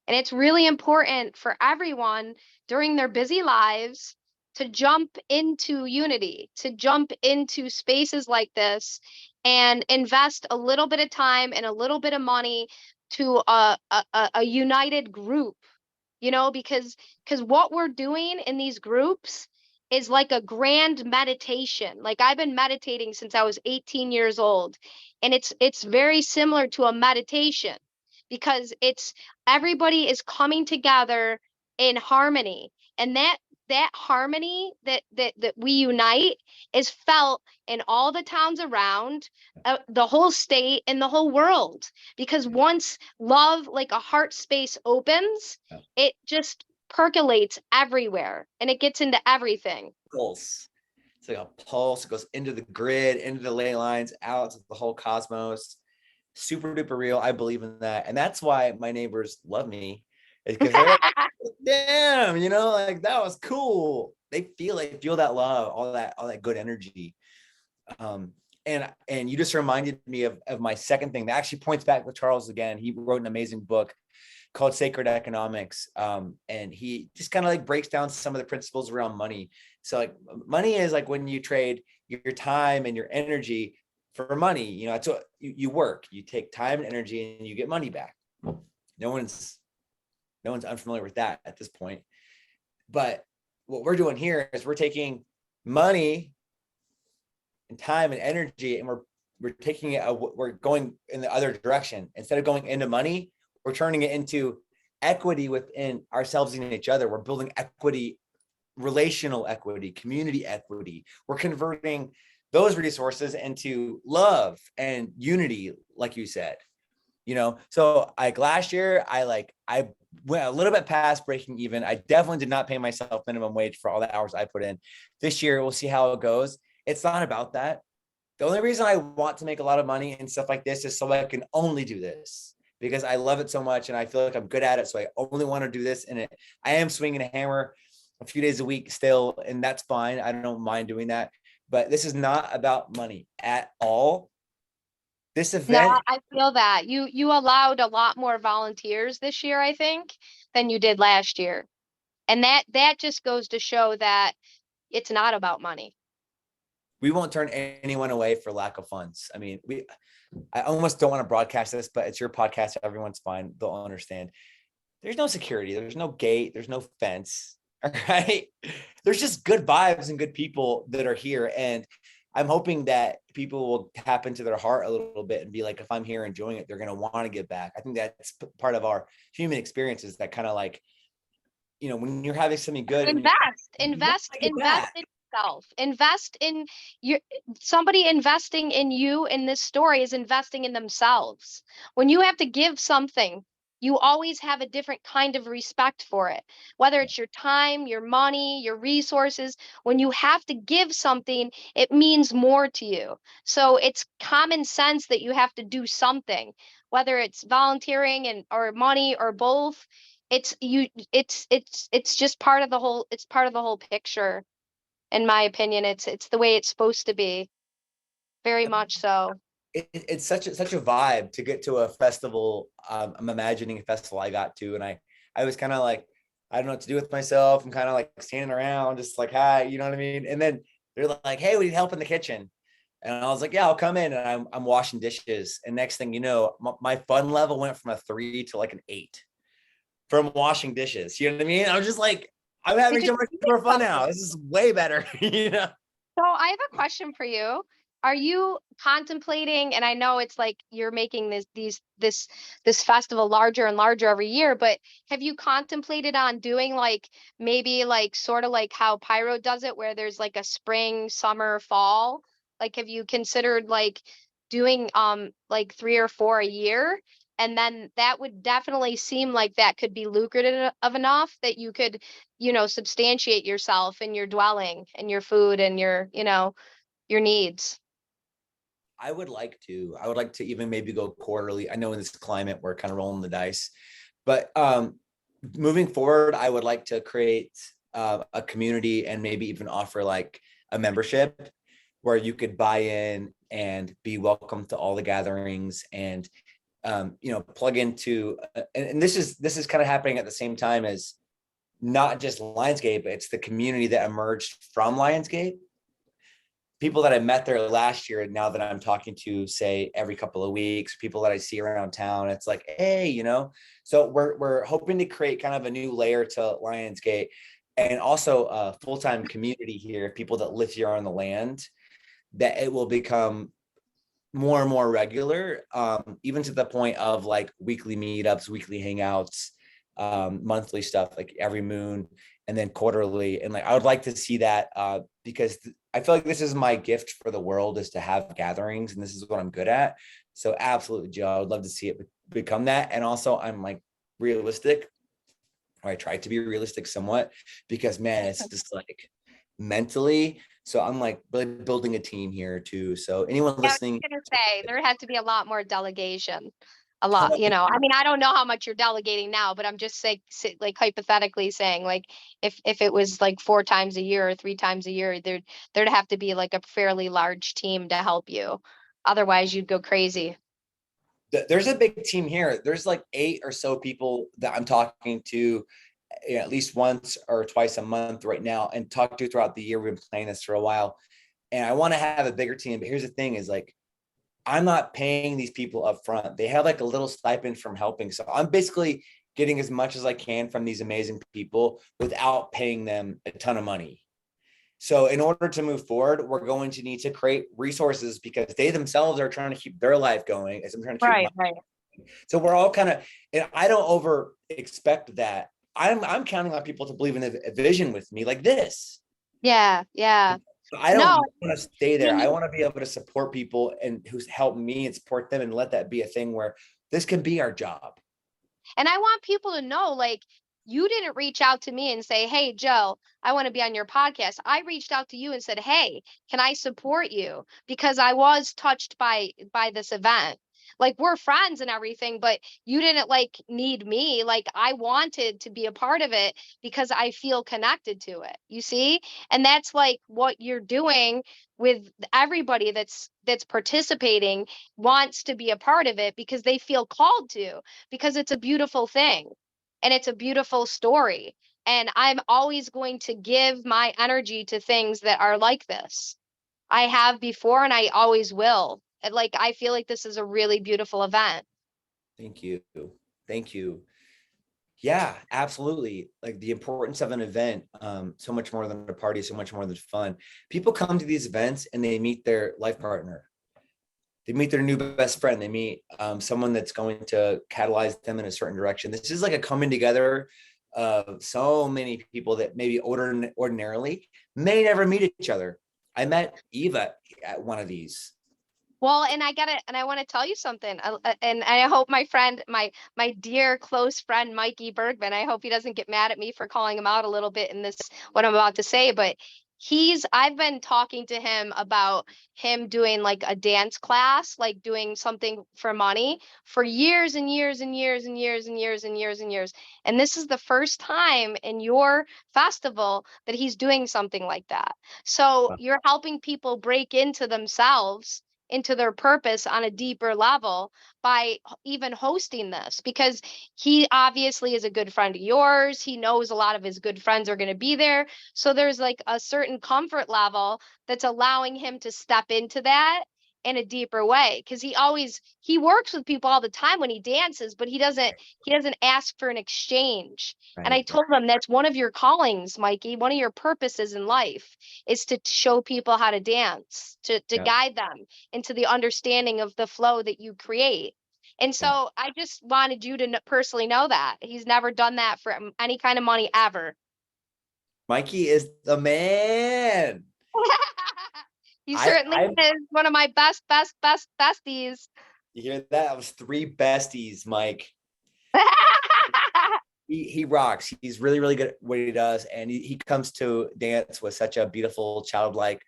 And it's really important for everyone during their busy lives to jump into unity, to jump into spaces like this and invest a little bit of time and a little bit of money to a united group, because what we're doing in these groups is like a grand meditation. Like, I've been meditating since I was 18 years old, and it's very similar to a meditation, because it's everybody is coming together in harmony, and that harmony that we unite is felt in all the towns around, the whole state and the whole world, because once love, like a heart space, opens, it just percolates everywhere and it gets into everything. Pulse. It's like a pulse. It goes into the grid, into the ley lines, out to the whole cosmos. Super duper real. I believe in that. And that's why my neighbors love me, is because they're like, damn, like that was cool. They feel that love, all that good energy. And you just reminded me of my second thing that actually points back to Charles again. He wrote an amazing book called Sacred Economics. And he just kind of like breaks down some of the principles around money. So like money is like when you trade your time and your energy for money, you know, that's what you work, you take time and energy and you get money back. No one's unfamiliar with that at this point. But what we're doing here is we're taking money and time and energy and we're taking it, we're going in the other direction. Instead of going into money, we're turning it into equity within ourselves and each other. We're building equity, relational equity, community equity. We're converting those resources into love and unity, like you said. You know, so like last year, I went a little bit past breaking even. I definitely did not pay myself minimum wage for all the hours I put in. This year, we'll see how it goes. It's not about that. The only reason I want to make a lot of money and stuff like this is so I can only do this because I love it so much and I feel like I'm good at it. So I only want to do this. And I am swinging a hammer a few days a week still, and that's fine. I don't mind doing that. But this is not about money at all. This No, event, I feel that you allowed a lot more volunteers this year, I think, than you did last year. And that just goes to show that it's not about money. we won't turn anyone away for lack of funds. I mean, I almost don't want to broadcast this, but it's your podcast. Everyone's fine. They'll understand. There's no security. There's no gate. There's no fence. All right. There's just good vibes and good people that are here. And I'm hoping that people will tap into their heart a little bit and be like, if I'm here enjoying it, they're going to want to give back. I think that's part of our human experiences that kind of like, you know, when you're having something good, and Invest in yourself. Invest in your somebody investing in you in this story is investing in themselves. When you have to give something, you always have a different kind of respect for it. Whether it's your time, your money, your resources, when you have to give something, it means more to you. So it's common sense that you have to do something, whether it's volunteering and or money or both. It's just part of the whole, it's part of the whole picture. In my opinion, it's the way it's supposed to be, very much so. it's such a vibe to get to a festival. I'm imagining a festival I got to, and I was kind of like, I don't know what to do with myself. I'm kind of like standing around, just like, hi, you know what I mean? And then they're like, hey, we need help in the kitchen. And I was like, yeah, I'll come in. And I'm washing dishes. And next thing you know, my fun level went from a 3 to like an 8 from washing dishes. You know what I mean? I was just like, I'm having Because so much more fun now. This is way better. You know? So I have a question for you. Are you contemplating, and I know it's like you're making this festival larger and larger every year, but have you contemplated on doing like maybe like sort of like how Pyro does it, where there's like a spring, summer, fall? Like have you considered like doing like 3 or 4 a year? And then that would definitely seem like that could be lucrative of enough that you could, substantiate yourself and your dwelling and your food and your, your needs. I would like to even maybe go quarterly. I know in this climate we're kind of rolling the dice, but moving forward, I would like to create a community and maybe even offer like a membership where you could buy in and be welcome to all the gatherings and plug into and this is kind of happening at the same time as not just Lionsgate, but it's the community that emerged from Lionsgate. People that I met there last year, and now that I'm talking to, say, every couple of weeks, people that I see around town, it's like, hey, So we're hoping to create kind of a new layer to Lionsgate, and also a full-time community here, people that live here on the land, that it will become more and more regular, even to the point of like weekly meetups, weekly hangouts, monthly stuff like every moon, and then quarterly. And like I would like to see that because I feel like this is my gift for the world, is to have gatherings, and this is what I'm good at. So absolutely, Joe, I would love to see it become that. And also I'm like realistic, or I try to be realistic somewhat, because man, it's just like mentally. So I'm like really building a team here too. So anyone Yeah, I was listening, gonna say there has to be a lot more delegation. A how lot, much I mean, I don't know how much you're delegating now, but I'm just saying, like hypothetically saying, like if it was like 4 times a year or 3 times a year, there'd have to be like a fairly large team to help you. Otherwise, you'd go crazy. There's a big team here. There's like 8 or so people that I'm talking to at least once or twice a month right now, and talk to throughout the year. We've been playing this for a while, and I want to have a bigger team. But here's the thing: is like I'm not paying these people up front. They have like a little stipend from helping, so I'm basically getting as much as I can from these amazing people without paying them a ton of money. So in order to move forward, we're going to need to create resources because they themselves are trying to keep their life going as I'm trying to keep Right, my. right. So we're all kind of, and I don't over expect that. I'm counting on people to believe in a vision with me like this. Yeah, yeah. I No, don't want to stay I there. I mean, want to be able to support people and who's helped me and support them, and let that be a thing where this can be our job. and I want people to know, like, you didn't reach out to me and say, "Hey, Joe, I want to be on your podcast." I reached out to you and said, "Hey, can I support you?" Because I was touched by this event. Like, we're friends and everything, but you didn't like need me. Like, I wanted to be a part of it because I feel connected to it. You see? And that's like what you're doing with everybody that's participating wants to be a part of it because they feel called to, because it's a beautiful thing and it's a beautiful story. And I'm always going to give my energy to things that are like this. I have before and I always will. And like, I feel like this is a really beautiful event. Thank you. Thank you. Yeah, absolutely. Like the importance of an event, so much more than a party, so much more than fun. People come to these events and they meet their life partner. They meet their new best friend. They meet someone that's going to catalyze them in a certain direction. This is like a coming together of so many people that maybe ordinarily may never meet each other. I met Eva at one of these. Well, and I got it, and I want to tell you something. And I hope my friend, my dear close friend Mikey Bergman, I hope he doesn't get mad at me for calling him out a little bit in this what I'm about to say, but I've been talking to him about him doing like a dance class, like doing something for money for years and years and years and years and years and years and years. And this is the first time in your festival that he's doing something like that. So you're helping people break into themselves, into their purpose on a deeper level by even hosting this, because he obviously is a good friend of yours. He knows a lot of his good friends are going to be there. So there's like a certain comfort level that's allowing him to step into that in a deeper way, because he works with people all the time when he dances, but he doesn't ask for an exchange. And I Right. told him that's one of your callings, Mikey. One of your purposes in life is to show people how to dance, to Yeah. guide them into the understanding of the flow that you create. And Yeah. so I just wanted you to personally know that he's never done that for any kind of money ever. Mikey is the man. He I certainly I is one of my best besties. You hear that? That was 3 besties, Mike. He rocks. He's really, really good at what he does. And he comes to dance with such a beautiful, childlike,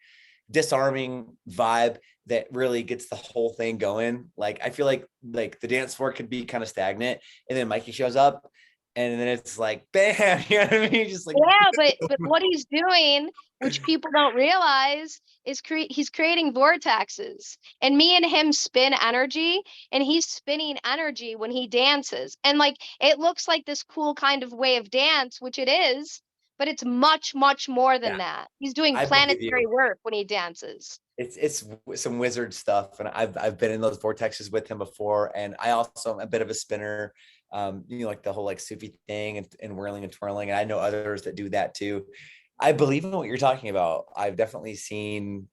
disarming vibe that really gets the whole thing going. Like I feel like the dance floor could be kind of stagnant, and then Mikey shows up, and then it's like bam, you know what I mean? Just like Yeah, but what he's doing, which people don't realize, is he's creating vortexes. And me and him spin energy, and he's spinning energy when he dances. And like it looks like this cool kind of way of dance, which it is, but it's much, much more than yeah, that. He's doing I believe planetary you. work when he dances. It's some wizard stuff, and I've been in those vortexes with him before, and I also am a bit of a spinner. Like the whole like Sufi thing and whirling and twirling, and I know others that do that too. I believe in what you're talking about. I've definitely seen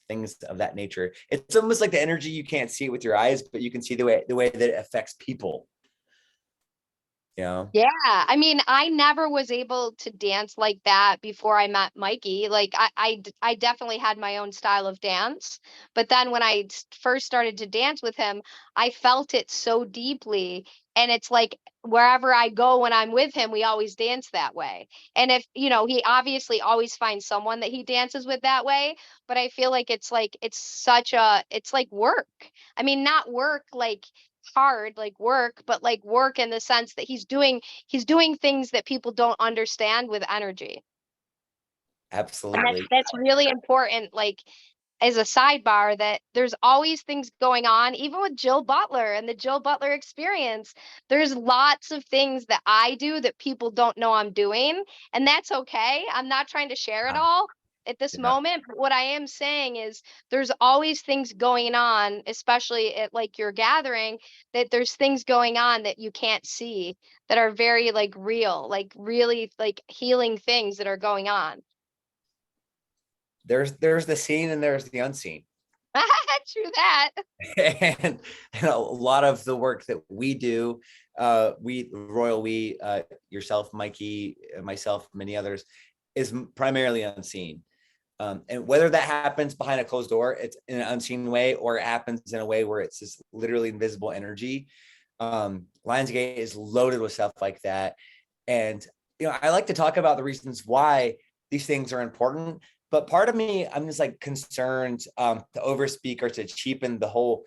things of that nature. It's almost like the energy you can't see it with your eyes, but you can see the way that it affects people. You know? Yeah, I mean, I never was able to dance like that before I met Mikey. Like I definitely had my own style of dance, but then when I first started to dance with him, I felt it so deeply, and it's like wherever I go when I'm with him, we always dance that way. And if, he obviously always finds someone that he dances with that way, but I feel like it's like work. I mean, not work like hard like work, but like work in the sense that he's doing things that people don't understand with energy. And that's Absolutely. that's really important. Like as a sidebar, that there's always things going on, even with Jill Butler and the Jill Butler experience. There's lots of things that I do that people don't know I'm doing, and that's okay. I'm not trying to share it Ah, all at this yeah. moment, but what I am saying is there's always things going on, especially at like your gathering, that there's things going on that you can't see, that are very like real, like really like healing things that are going on. There's the seen and there's the unseen. True that. And a lot of the work that we do, we Royal, we yourself, Mikey, myself, many others, is primarily unseen. And whether that happens behind a closed door, it's in an unseen way, or it happens in a way where it's just literally invisible energy. Lionsgate is loaded with stuff like that. And I like to talk about the reasons why these things are important. But part of me, I'm just like concerned to overspeak or to cheapen the whole,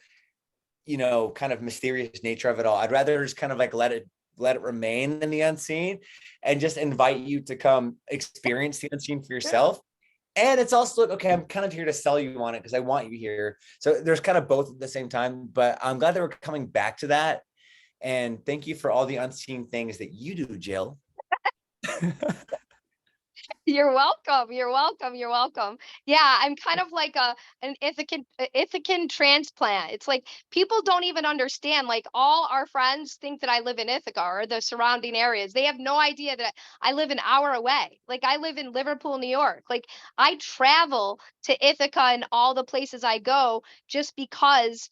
kind of mysterious nature of it all. I'd rather just kind of like let it remain in the unseen and just invite you to come experience the unseen for yourself. And it's also like, okay, I'm kind of here to sell you on it because I want you here. So there's kind of both at the same time, but I'm glad that we're coming back to that. And thank you for all the unseen things that you do, Jill. You're welcome. You're welcome. You're welcome. Yeah, I'm kind of like an Ithacan transplant. It's like people don't even understand. Like all our friends think that I live in Ithaca or the surrounding areas. They have no idea that I live an hour away. Like I live in Liverpool, New York. Like I travel to Ithaca and all the places I go just because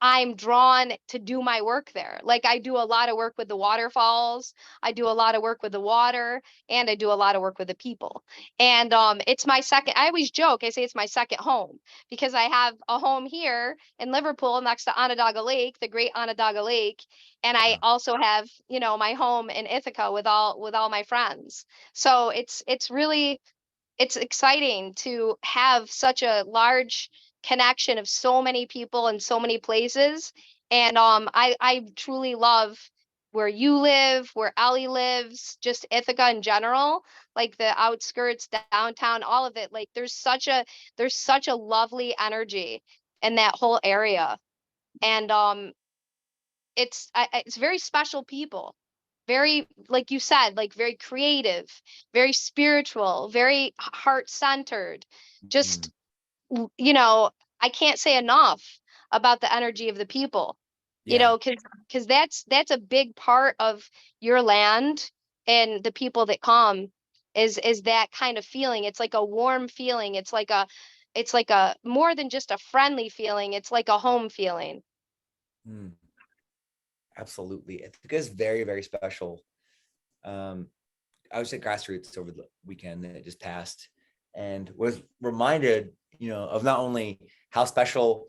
I'm drawn to do my work there. Like I do a lot of work with the waterfalls, I do a lot of work with the water, and I do a lot of work with the people. And it's my second, I always joke, I say it's my second home because I have a home here in Liverpool next to Onondaga Lake, the great Onondaga Lake, and I also have, my home in Ithaca with all my friends. So it's really it's exciting to have such a large connection of so many people in so many places. And I truly love where you live, where Ellie lives, just Ithaca in general, like the outskirts, downtown, all of it. Like there's such a lovely energy in that whole area. And it's very special people, very, like you said, like very creative, very spiritual, very heart-centered. Mm, Just I can't say enough about the energy of the people, yeah. because that's a big part of your land, and the people that come is that kind of feeling. It's like a warm feeling. It's like a more than just a friendly feeling. It's like a home feeling. Mm, absolutely. I think it's very, very special. Um, I was at Grassroots over the weekend that just passed and was reminded, of not only how special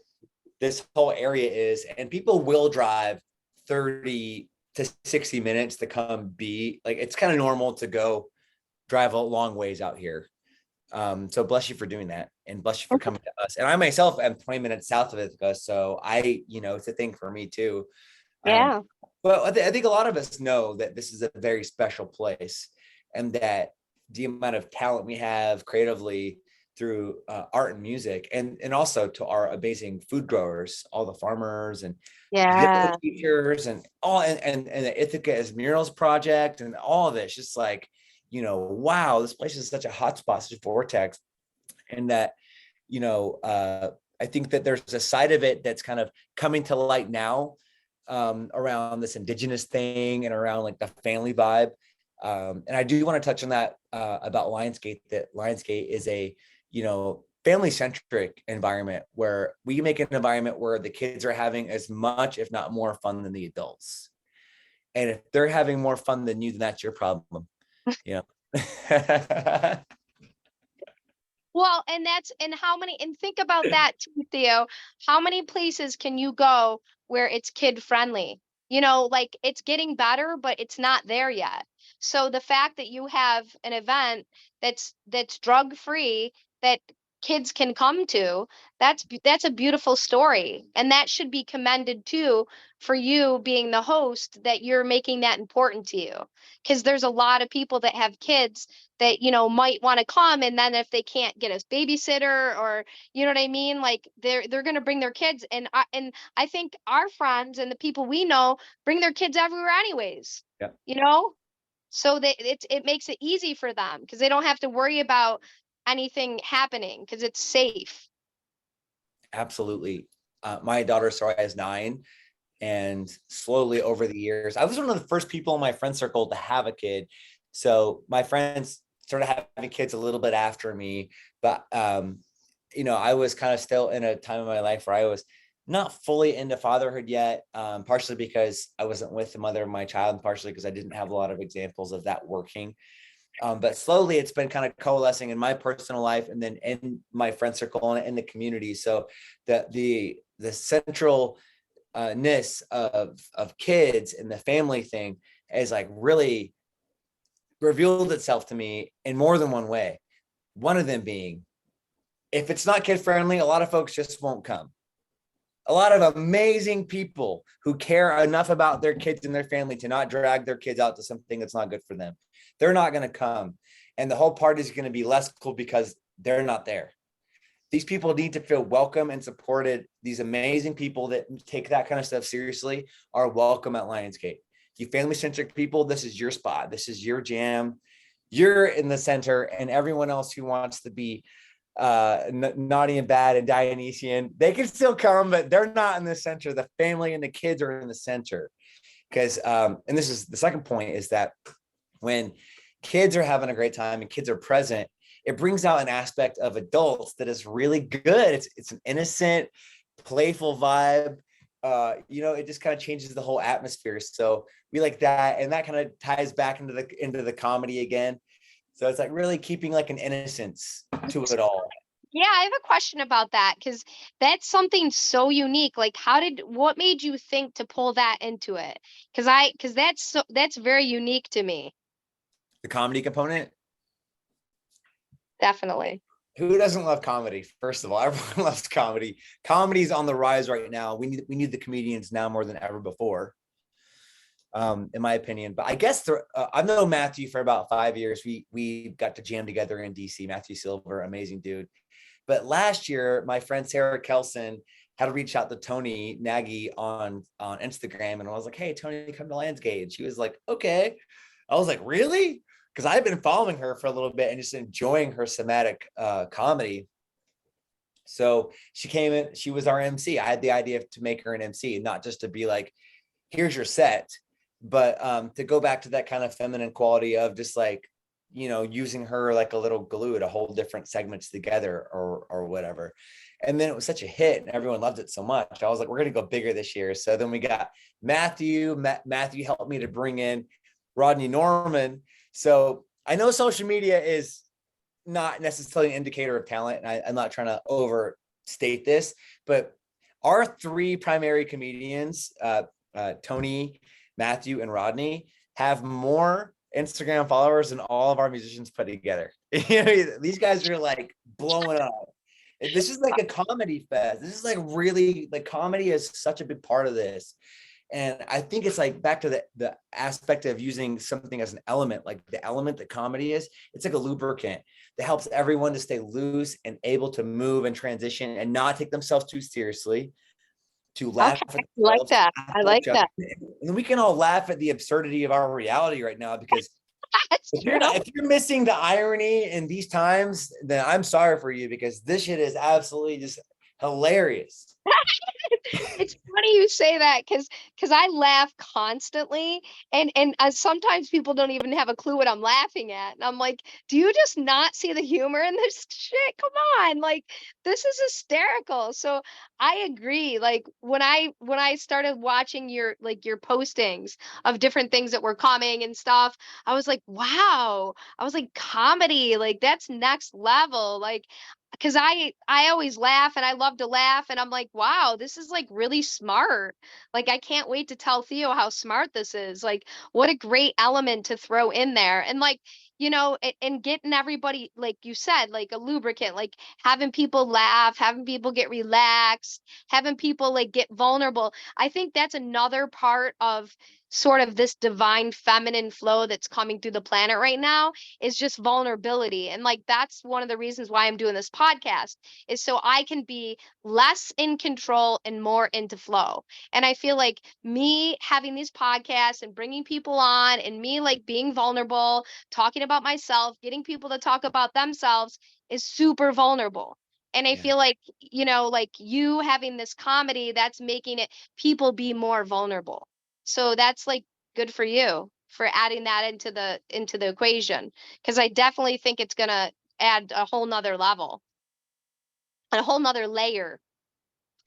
this whole area is, and people will drive 30 to 60 minutes to come be like, it's kind of normal to go drive a long ways out here. So bless you for doing that, and bless you for coming to us. And I myself am 20 minutes south of Ithaca, so it's a thing for me too. Um, Yeah. but I think a lot of us know that this is a very special place, and that the amount of talent we have creatively through art and music, and also to our amazing food growers, all the farmers and yoga Yeah. teachers, and all, and the Ithaca is Murals Project, and all of it. It's just like, wow, this place is such a hotspot, such a vortex, and that, I think that there's a side of it that's kind of coming to light now, around this indigenous thing and around like the family vibe. And I do want to touch on that, about Lionsgate, that Lionsgate is a, family centric environment where we make an environment where the kids are having as much, if not more fun than the adults. And if they're having more fun than you, then that's your problem. You know. Well, and how many, and think about that too, Theo. How many places can you go where it's kid friendly? Like it's getting better, but it's not there yet. So the fact that you have an event that's drug free, that kids can come to. That's a beautiful story, and that should be commended too, for you being the host, that you're making that important to you, because there's a lot of people that have kids that, might want to come, and then if they can't get a babysitter, or you know what I mean, like they're going to bring their kids, and I think our friends and the people we know bring their kids everywhere anyways, Yeah, you know so that it makes it easy for them, because they don't have to worry about anything happening, because it's safe. absolutely. My daughter Soraya is 9, and slowly over the years, I was one of the first people in my friend circle to have a kid. So my friends started having kids a little bit after me, but I was kind of still in a time of my life where I was not fully into fatherhood yet, partially because I wasn't with the mother of my child, and partially because I didn't have a lot of examples of that working. But slowly it's been kind of coalescing in my personal life and then in my friend circle and in the community. So the central ness of kids and the family thing is like really revealed itself to me in more than one way. One of them being, if it's not kid friendly, a lot of folks just won't come. A lot of amazing people who care enough about their kids and their family to not drag their kids out to something that's not good for them, they're not going to come. And the whole party is going to be less cool because they're not there. These people need to feel welcome and supported. These amazing people that take that kind of stuff seriously are welcome at Lionsgate. You family-centric people, this is your spot. This is your jam. You're in the center, and everyone else who wants to be naughty and bad and Dionysian, they can still come, but they're not in the center. The family and the kids are in the center. Because and this is the second point, is that when kids are having a great time and kids are present, it brings out an aspect of adults that is really good. It's an innocent, playful vibe. It just kind of changes the whole atmosphere. So we like that, and that kind of ties back into the comedy again. So it's like really keeping like an innocence to it all. Yeah, I have a question about that, because that's something so unique. Like, what made you think to pull that into it? Because that's very unique to me. The comedy component. Definitely. Who doesn't love comedy? First of all, everyone loves comedy. Comedy's on the rise right now. We need the comedians now more than ever before, in my opinion. But I guess I've known Matthew for about 5 years. We got to jam together in DC. Matthew Silver, amazing dude. But last year, my friend Sarah Kelson had reached out to Tony Nagy on Instagram, and I was like, "Hey, Tony, come to Lionsgate." And she was like, "Okay." I was like, "Really?" Because I've been following her for a little bit and just enjoying her somatic comedy. So she came in. She was our MC. I had the idea to make her an MC, not just to be like, "Here's your set," but to go back to that kind of feminine quality of just like, using her like a little glue to hold different segments together or whatever. And then it was such a hit and everyone loved it so much. I was like, we're going to go bigger this year. So then we got Matthew. Matthew helped me to bring in Rodney Norman. So I know social media is not necessarily an indicator of talent, and I'm not trying to overstate this, but our three primary comedians, Tony, Matthew, and Rodney, have more Instagram followers than all of our musicians put together. These guys are like blowing up. This is like a comedy fest. This is like really, like, comedy is such a big part of this. And I think it's like back to the aspect of using something as an element, like the element that comedy is. It's like a lubricant that helps everyone to stay loose and able to move and transition and not take themselves too seriously, to laugh Okay, at I like themselves, that. laugh I at like each other. that. And we can all laugh at the absurdity of our reality right now, because That's true. if you're missing the irony in these times, then I'm sorry for you, because this shit is absolutely just hilarious. It's funny you say that, because I laugh constantly, and sometimes people don't even have a clue what I'm laughing at, and I'm like, do you just not see the humor in this shit? Come on, like, this is hysterical. So I agree. Like, when I started watching your postings of different things that were coming and stuff, I was like, wow. I was like, comedy, like, that's next level. Like, because I always laugh, and I love to laugh, and I'm like, wow, this is like really smart. Like, I can't wait to tell Theo how smart this is. Like, what a great element to throw in there. And like, and getting everybody, like you said, like a lubricant, like having people laugh, having people get relaxed, having people like get vulnerable. I think that's another part of sort of this divine feminine flow that's coming through the planet right now, is just vulnerability. And like that's one of the reasons why I'm doing this podcast, is so I can be less in control and more into flow. And I feel like me having these podcasts and bringing people on, and me like being vulnerable, talking about myself, getting people to talk about themselves, is super vulnerable. And I Yeah. feel like, like you having this comedy, that's making it people be more vulnerable. So that's like good for you for adding that into the equation. Because I definitely think it's gonna add a whole nother level, a whole nother layer.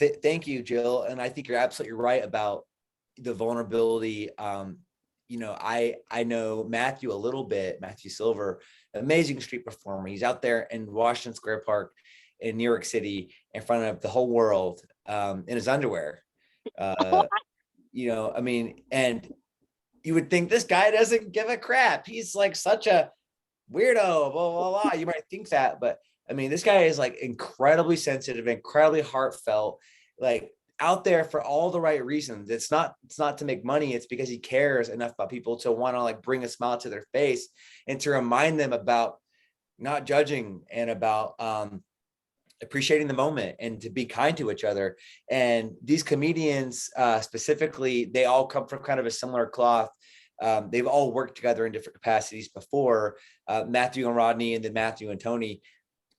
Thank you, Jill. And I think you're absolutely right about the vulnerability. I know Matthew a little bit, Matthew Silver, amazing street performer. He's out there in Washington Square Park in New York City in front of the whole world, in his underwear. I mean, and you would think this guy doesn't give a crap. He's like such a weirdo, blah, blah, blah. You might think that, but I mean, this guy is like incredibly sensitive, incredibly heartfelt, like out there for all the right reasons. It's not to make money. It's because he cares enough about people to want to like bring a smile to their face and to remind them about not judging and about appreciating the moment and to be kind to each other. And these comedians, specifically, they all come from kind of a similar cloth. They've all worked together in different capacities before, Matthew and Rodney, and then Matthew and Tony.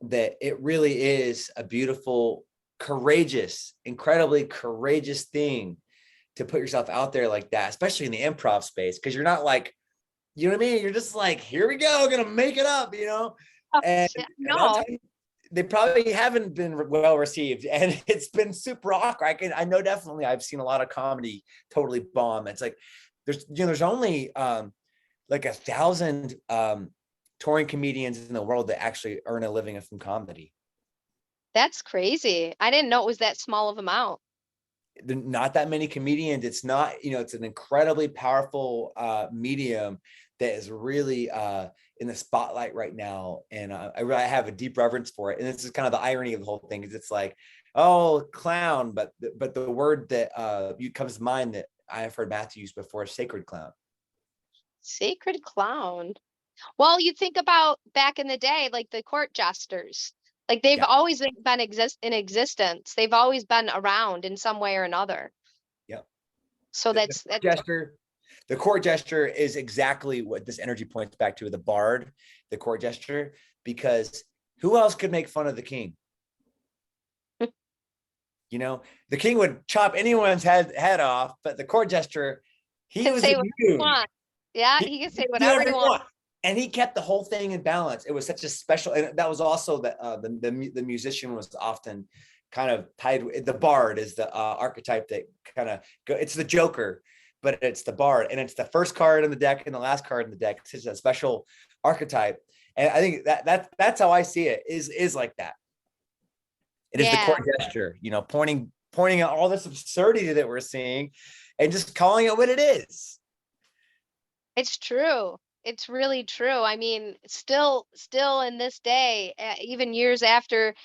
That it really is a beautiful, courageous, incredibly courageous thing to put yourself out there like that, especially in the improv space, because you're not like, you know what I mean? You're just like, here we go, gonna make it up, Oh, and shit, a lot of no. times they probably haven't been well received, and it's been super awkward. I know definitely I've seen a lot of comedy totally bomb. It's like there's only like 1,000 touring comedians in the world that actually earn a living from comedy. That's crazy. I didn't know it was that small of amount. Not that many comedians. It's not, it's an incredibly powerful medium that is really in the spotlight right now. And I really have a deep reverence for it. And this is kind of the irony of the whole thing, is it's like, oh, clown, but the word that comes to mind that I have heard Matthew use before is sacred clown. Sacred clown. Well, you think about back in the day, like the court jesters. Like they've Yeah. always been in existence. They've always been around in some way or another. Yeah. So The, the that's court gesture, the court gesture is exactly what this energy points back to, the bard, the court gesture, because who else could make fun of the king? The king would chop anyone's head off, but the court gesture, he can was say whatever you immune. want. Yeah, He he can say could do whatever whatever you he want. want. And he kept the whole thing in balance. It was such a special, and that was also the musician was often kind of tied. The bard is the archetype that kind of it's the Joker, but it's the bard, and it's the first card in the deck and the last card in the deck. It's a special archetype, and I think that's how I see it. Is like that. It is the Yeah, court gesture, pointing out all this absurdity that we're seeing, and just calling it what it is. it's true. It's really true. I mean, still in this day, even years after,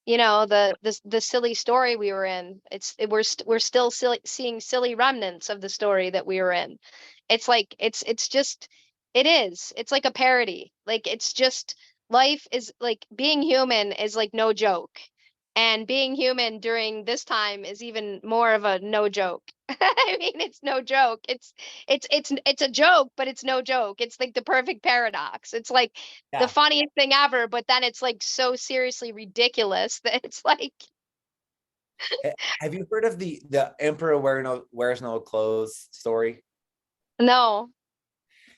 the silly story we were in, we're still seeing silly remnants of the story that we were in. It's like it's just it is. It's like a parody. Like it's just life is like being human is like no joke. And being human during this time is even more of a no joke. I mean, it's no joke. It's a joke, but it's no joke. It's like the perfect paradox. It's like the Yeah. funniest thing ever, but then it's like so seriously ridiculous that it's like Have you heard of the emperor wears no clothes story? no.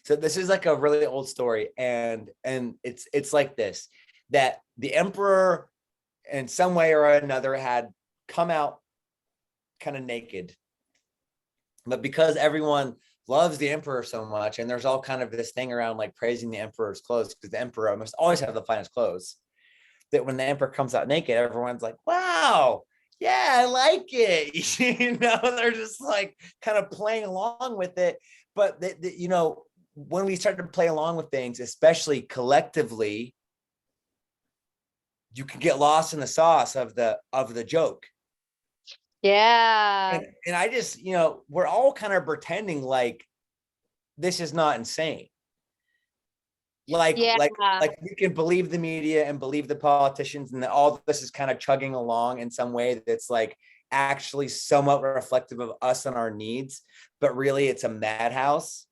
So this is like a really old story, and it's like this, that the emperor in some way or another had come out kind of naked, but because everyone loves the emperor so much, and there's all kind of this thing around like praising the emperor's clothes, because the emperor must always have the finest clothes, that when the emperor comes out naked, everyone's like, wow, yeah, I like it. They're just like kind of playing along with it. But when we start to play along with things, especially collectively, you can get lost in the sauce of the joke. Yeah. And I just, we're all kind of pretending like this is not insane. Like, Yeah. we can believe the media and believe the politicians, and that all this is kind of chugging along in some way that's like actually somewhat reflective of us and our needs, but really it's a madhouse.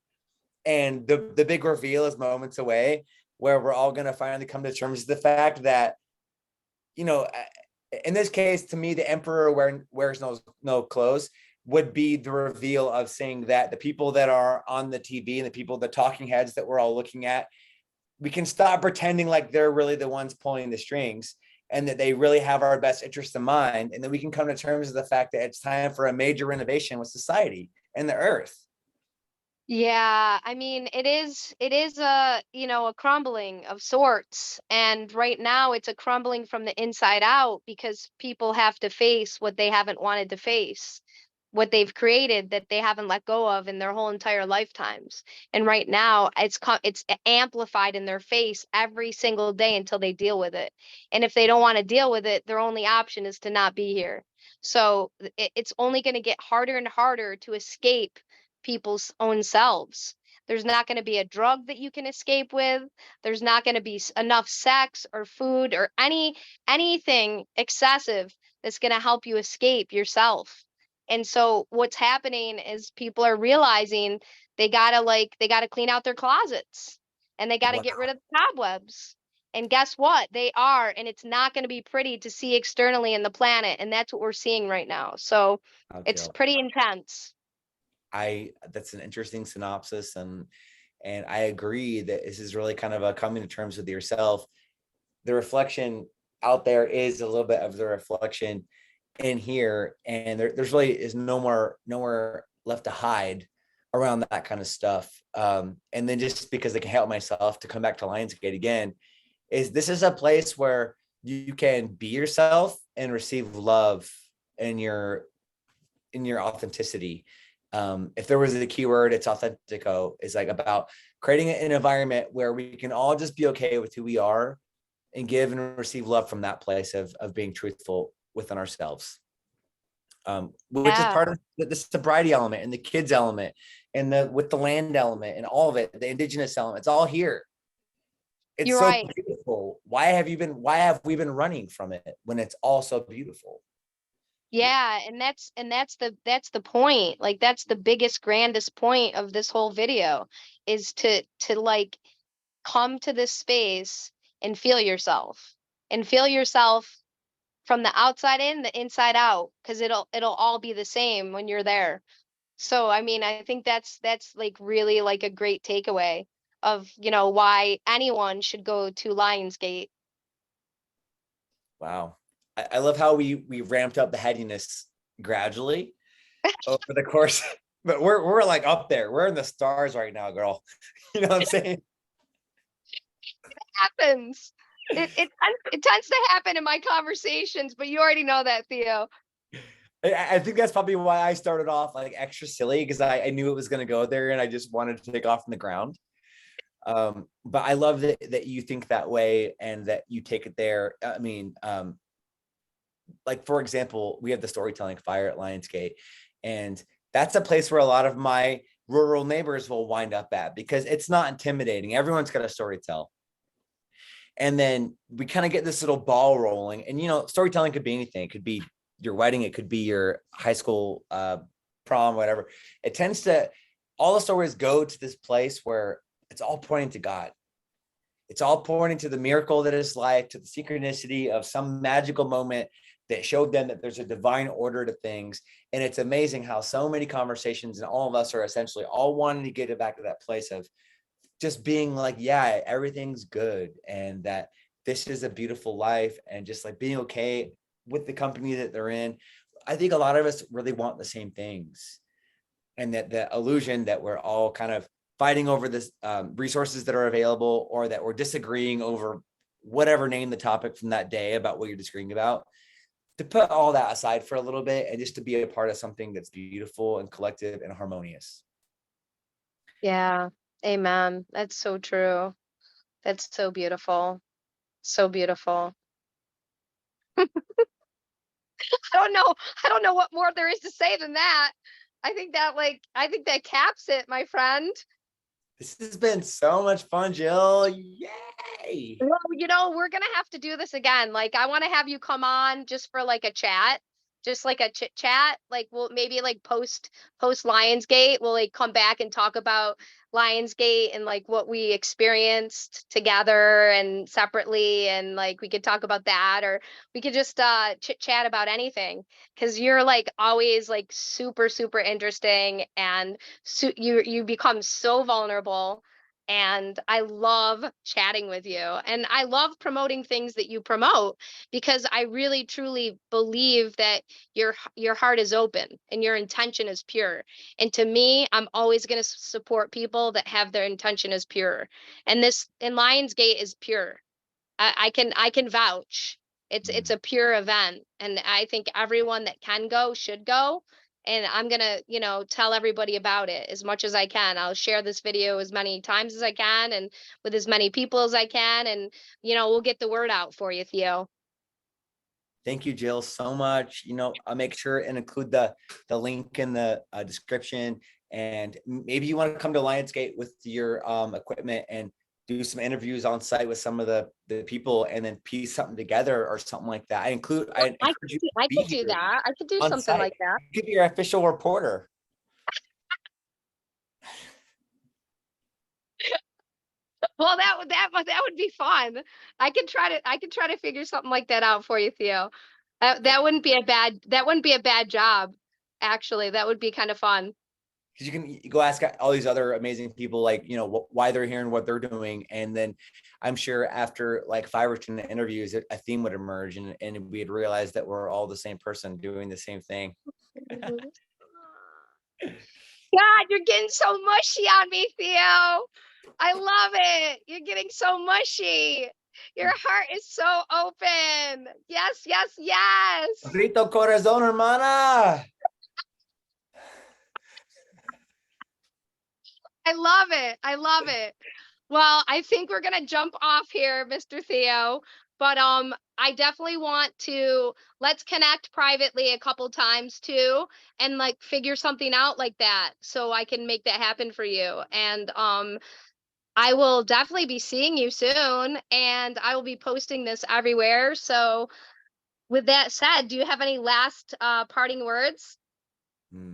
And the big reveal is moments away, where we're all going to finally come to terms with the fact that, in this case, to me, the emperor wears no clothes would be the reveal of saying that the people that are on the TV and the talking heads that we're all looking at, we can stop pretending like they're really the ones pulling the strings, and that they really have our best interest in mind. And then we can come to terms with the fact that it's time for a major renovation with society and the earth. Yeah, I mean, it is a crumbling of sorts. And right now it's a crumbling from the inside out because people have to face what they haven't wanted to face, what they've created that they haven't let go of in their whole entire lifetimes. And right now it's amplified in their face every single day until they deal with it. And if they don't want to deal with it, their only option is to not be here. So it's only going to get harder and harder to escape people's own selves. There's not going to be a drug that you can escape with. There's not going to be enough sex or food or anything excessive that's going to help you escape yourself. And so what's happening is people are realizing they got to clean out their closets and they got to Wow. get rid of the cobwebs. And guess what? They are, and it's not going to be pretty to see externally in the planet, and that's what we're seeing right now. So it's pretty intense. That's an interesting synopsis, and I agree that this is really kind of a coming to terms with yourself. The reflection out there is a little bit of the reflection in here, and there's really is nowhere left to hide around that kind of stuff. And then just because I can help myself to come back to Lionsgate again, this is a place where you can be yourself and receive love in your authenticity. If there was a keyword, it's authentico. It's like about creating an environment where we can all just be okay with who we are and give and receive love from that place of being truthful within ourselves. Which is Yeah, part of the sobriety element and the kids element and with the land element and all of it, the indigenous element. It's all here. It's you're so right. beautiful. Why have we been running from it when it's all so beautiful? Yeah, and that's the point. Like that's the biggest grandest point of this whole video is to like come to this space and feel yourself. And feel yourself from the outside in, the inside out, because it'll all be the same when you're there. So I mean, I think that's like really like a great takeaway of, why anyone should go to Lionsgate. Wow. I love how we ramped up the headiness gradually over the course, but we're like up there. We're in the stars right now, girl. You know what I'm saying? Happens. It tends to happen in my conversations, but you already know that, Theo. I think that's probably why I started off like extra silly, because I knew it was going to go there and I just wanted to take off from the ground. But I love that you think that way and that you take it there. I mean, like, for example, we have the storytelling fire at Lionsgate, and that's a place where a lot of my rural neighbors will wind up at because it's not intimidating. Everyone's got a story to tell. And then we kind of get this little ball rolling. And, storytelling could be anything. It could be your wedding. It could be your high school prom, whatever. It tends to, all the stories go to this place where it's all pointing to God. It's all pointing to the miracle that is life, to the synchronicity of some magical moment that showed them that there's a divine order to things. And it's amazing how so many conversations and all of us are essentially all wanting to get it back to that place of just being like, yeah, everything's good. And that this is a beautiful life, and just like being okay with the company that they're in. I think a lot of us really want the same things. And that the illusion that we're all kind of fighting over this resources that are available, or that we're disagreeing over whatever name the topic from that day about what you're disagreeing about, to put all that aside for a little bit and just to be a part of something that's beautiful and collective and harmonious. Yeah. Amen. That's so true. That's so beautiful. So beautiful. I don't know what more there is to say than that. I think that caps it, my friend. This has been so much fun, Jill. Yay! Well, we're gonna have to do this again. Like, I want to have you come on just for like a chat, just like a chit chat. Like, we'll maybe like post Lionsgate. We'll like come back and talk about Lionsgate and like what we experienced together and separately, and like we could talk about that, or we could just chit chat about anything. Because you're like always like super super interesting, and you become so vulnerable, and I love chatting with you. And I love promoting things that you promote, because I really truly believe that your heart is open and your intention is pure. And to me, I'm always going to support people that have their intention as pure. And this in Lionsgate is pure. I can vouch. It's Mm. a pure event, and I think everyone that can go should go. And I'm gonna, tell everybody about it as much as I can. I'll share this video as many times as I can, and with as many people as I can, and we'll get the word out for you, Theo. Thank you, Jill, so much. I'll make sure and include the link in the description. And maybe you want to come to Lionsgate with your equipment and do some interviews on site with some of the people, and then piece something together or something like that. I encourage you to I be could do here that. I could do on something site. like that. You could be your official reporter. Well, that would be fun. I could try to figure something like that out for you, Theo. That wouldn't be a bad job. Actually, that would be kind of fun. Because you go ask all these other amazing people, like, why they're here and what they're doing. And then I'm sure after like 5 or 10 interviews, a theme would emerge, and we'd realize that we're all the same person doing the same thing. God, you're getting so mushy on me, Theo. I love it. You're getting so mushy. Your heart is so open. Yes, yes, yes. Grito corazón, hermana. I love it. I love it. Well, I think we're gonna jump off here, Mr. Theo. But I definitely want to let's connect privately a couple times too, and like figure something out like that so I can make that happen for you. And I will definitely be seeing you soon, and I will be posting this everywhere. So with that said, do you have any last parting words? Hmm.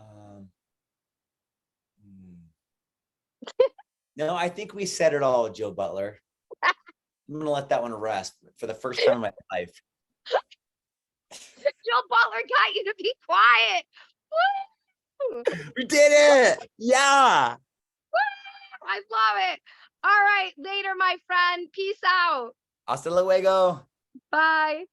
Um, hmm. No, I think we said it all, Joe Butler. I'm gonna let that one rest for the first time in my life. Jill Butler got you to be quiet. Woo! We did it! Yeah. I love it. All right, later, my friend. Peace out. Hasta luego. Bye.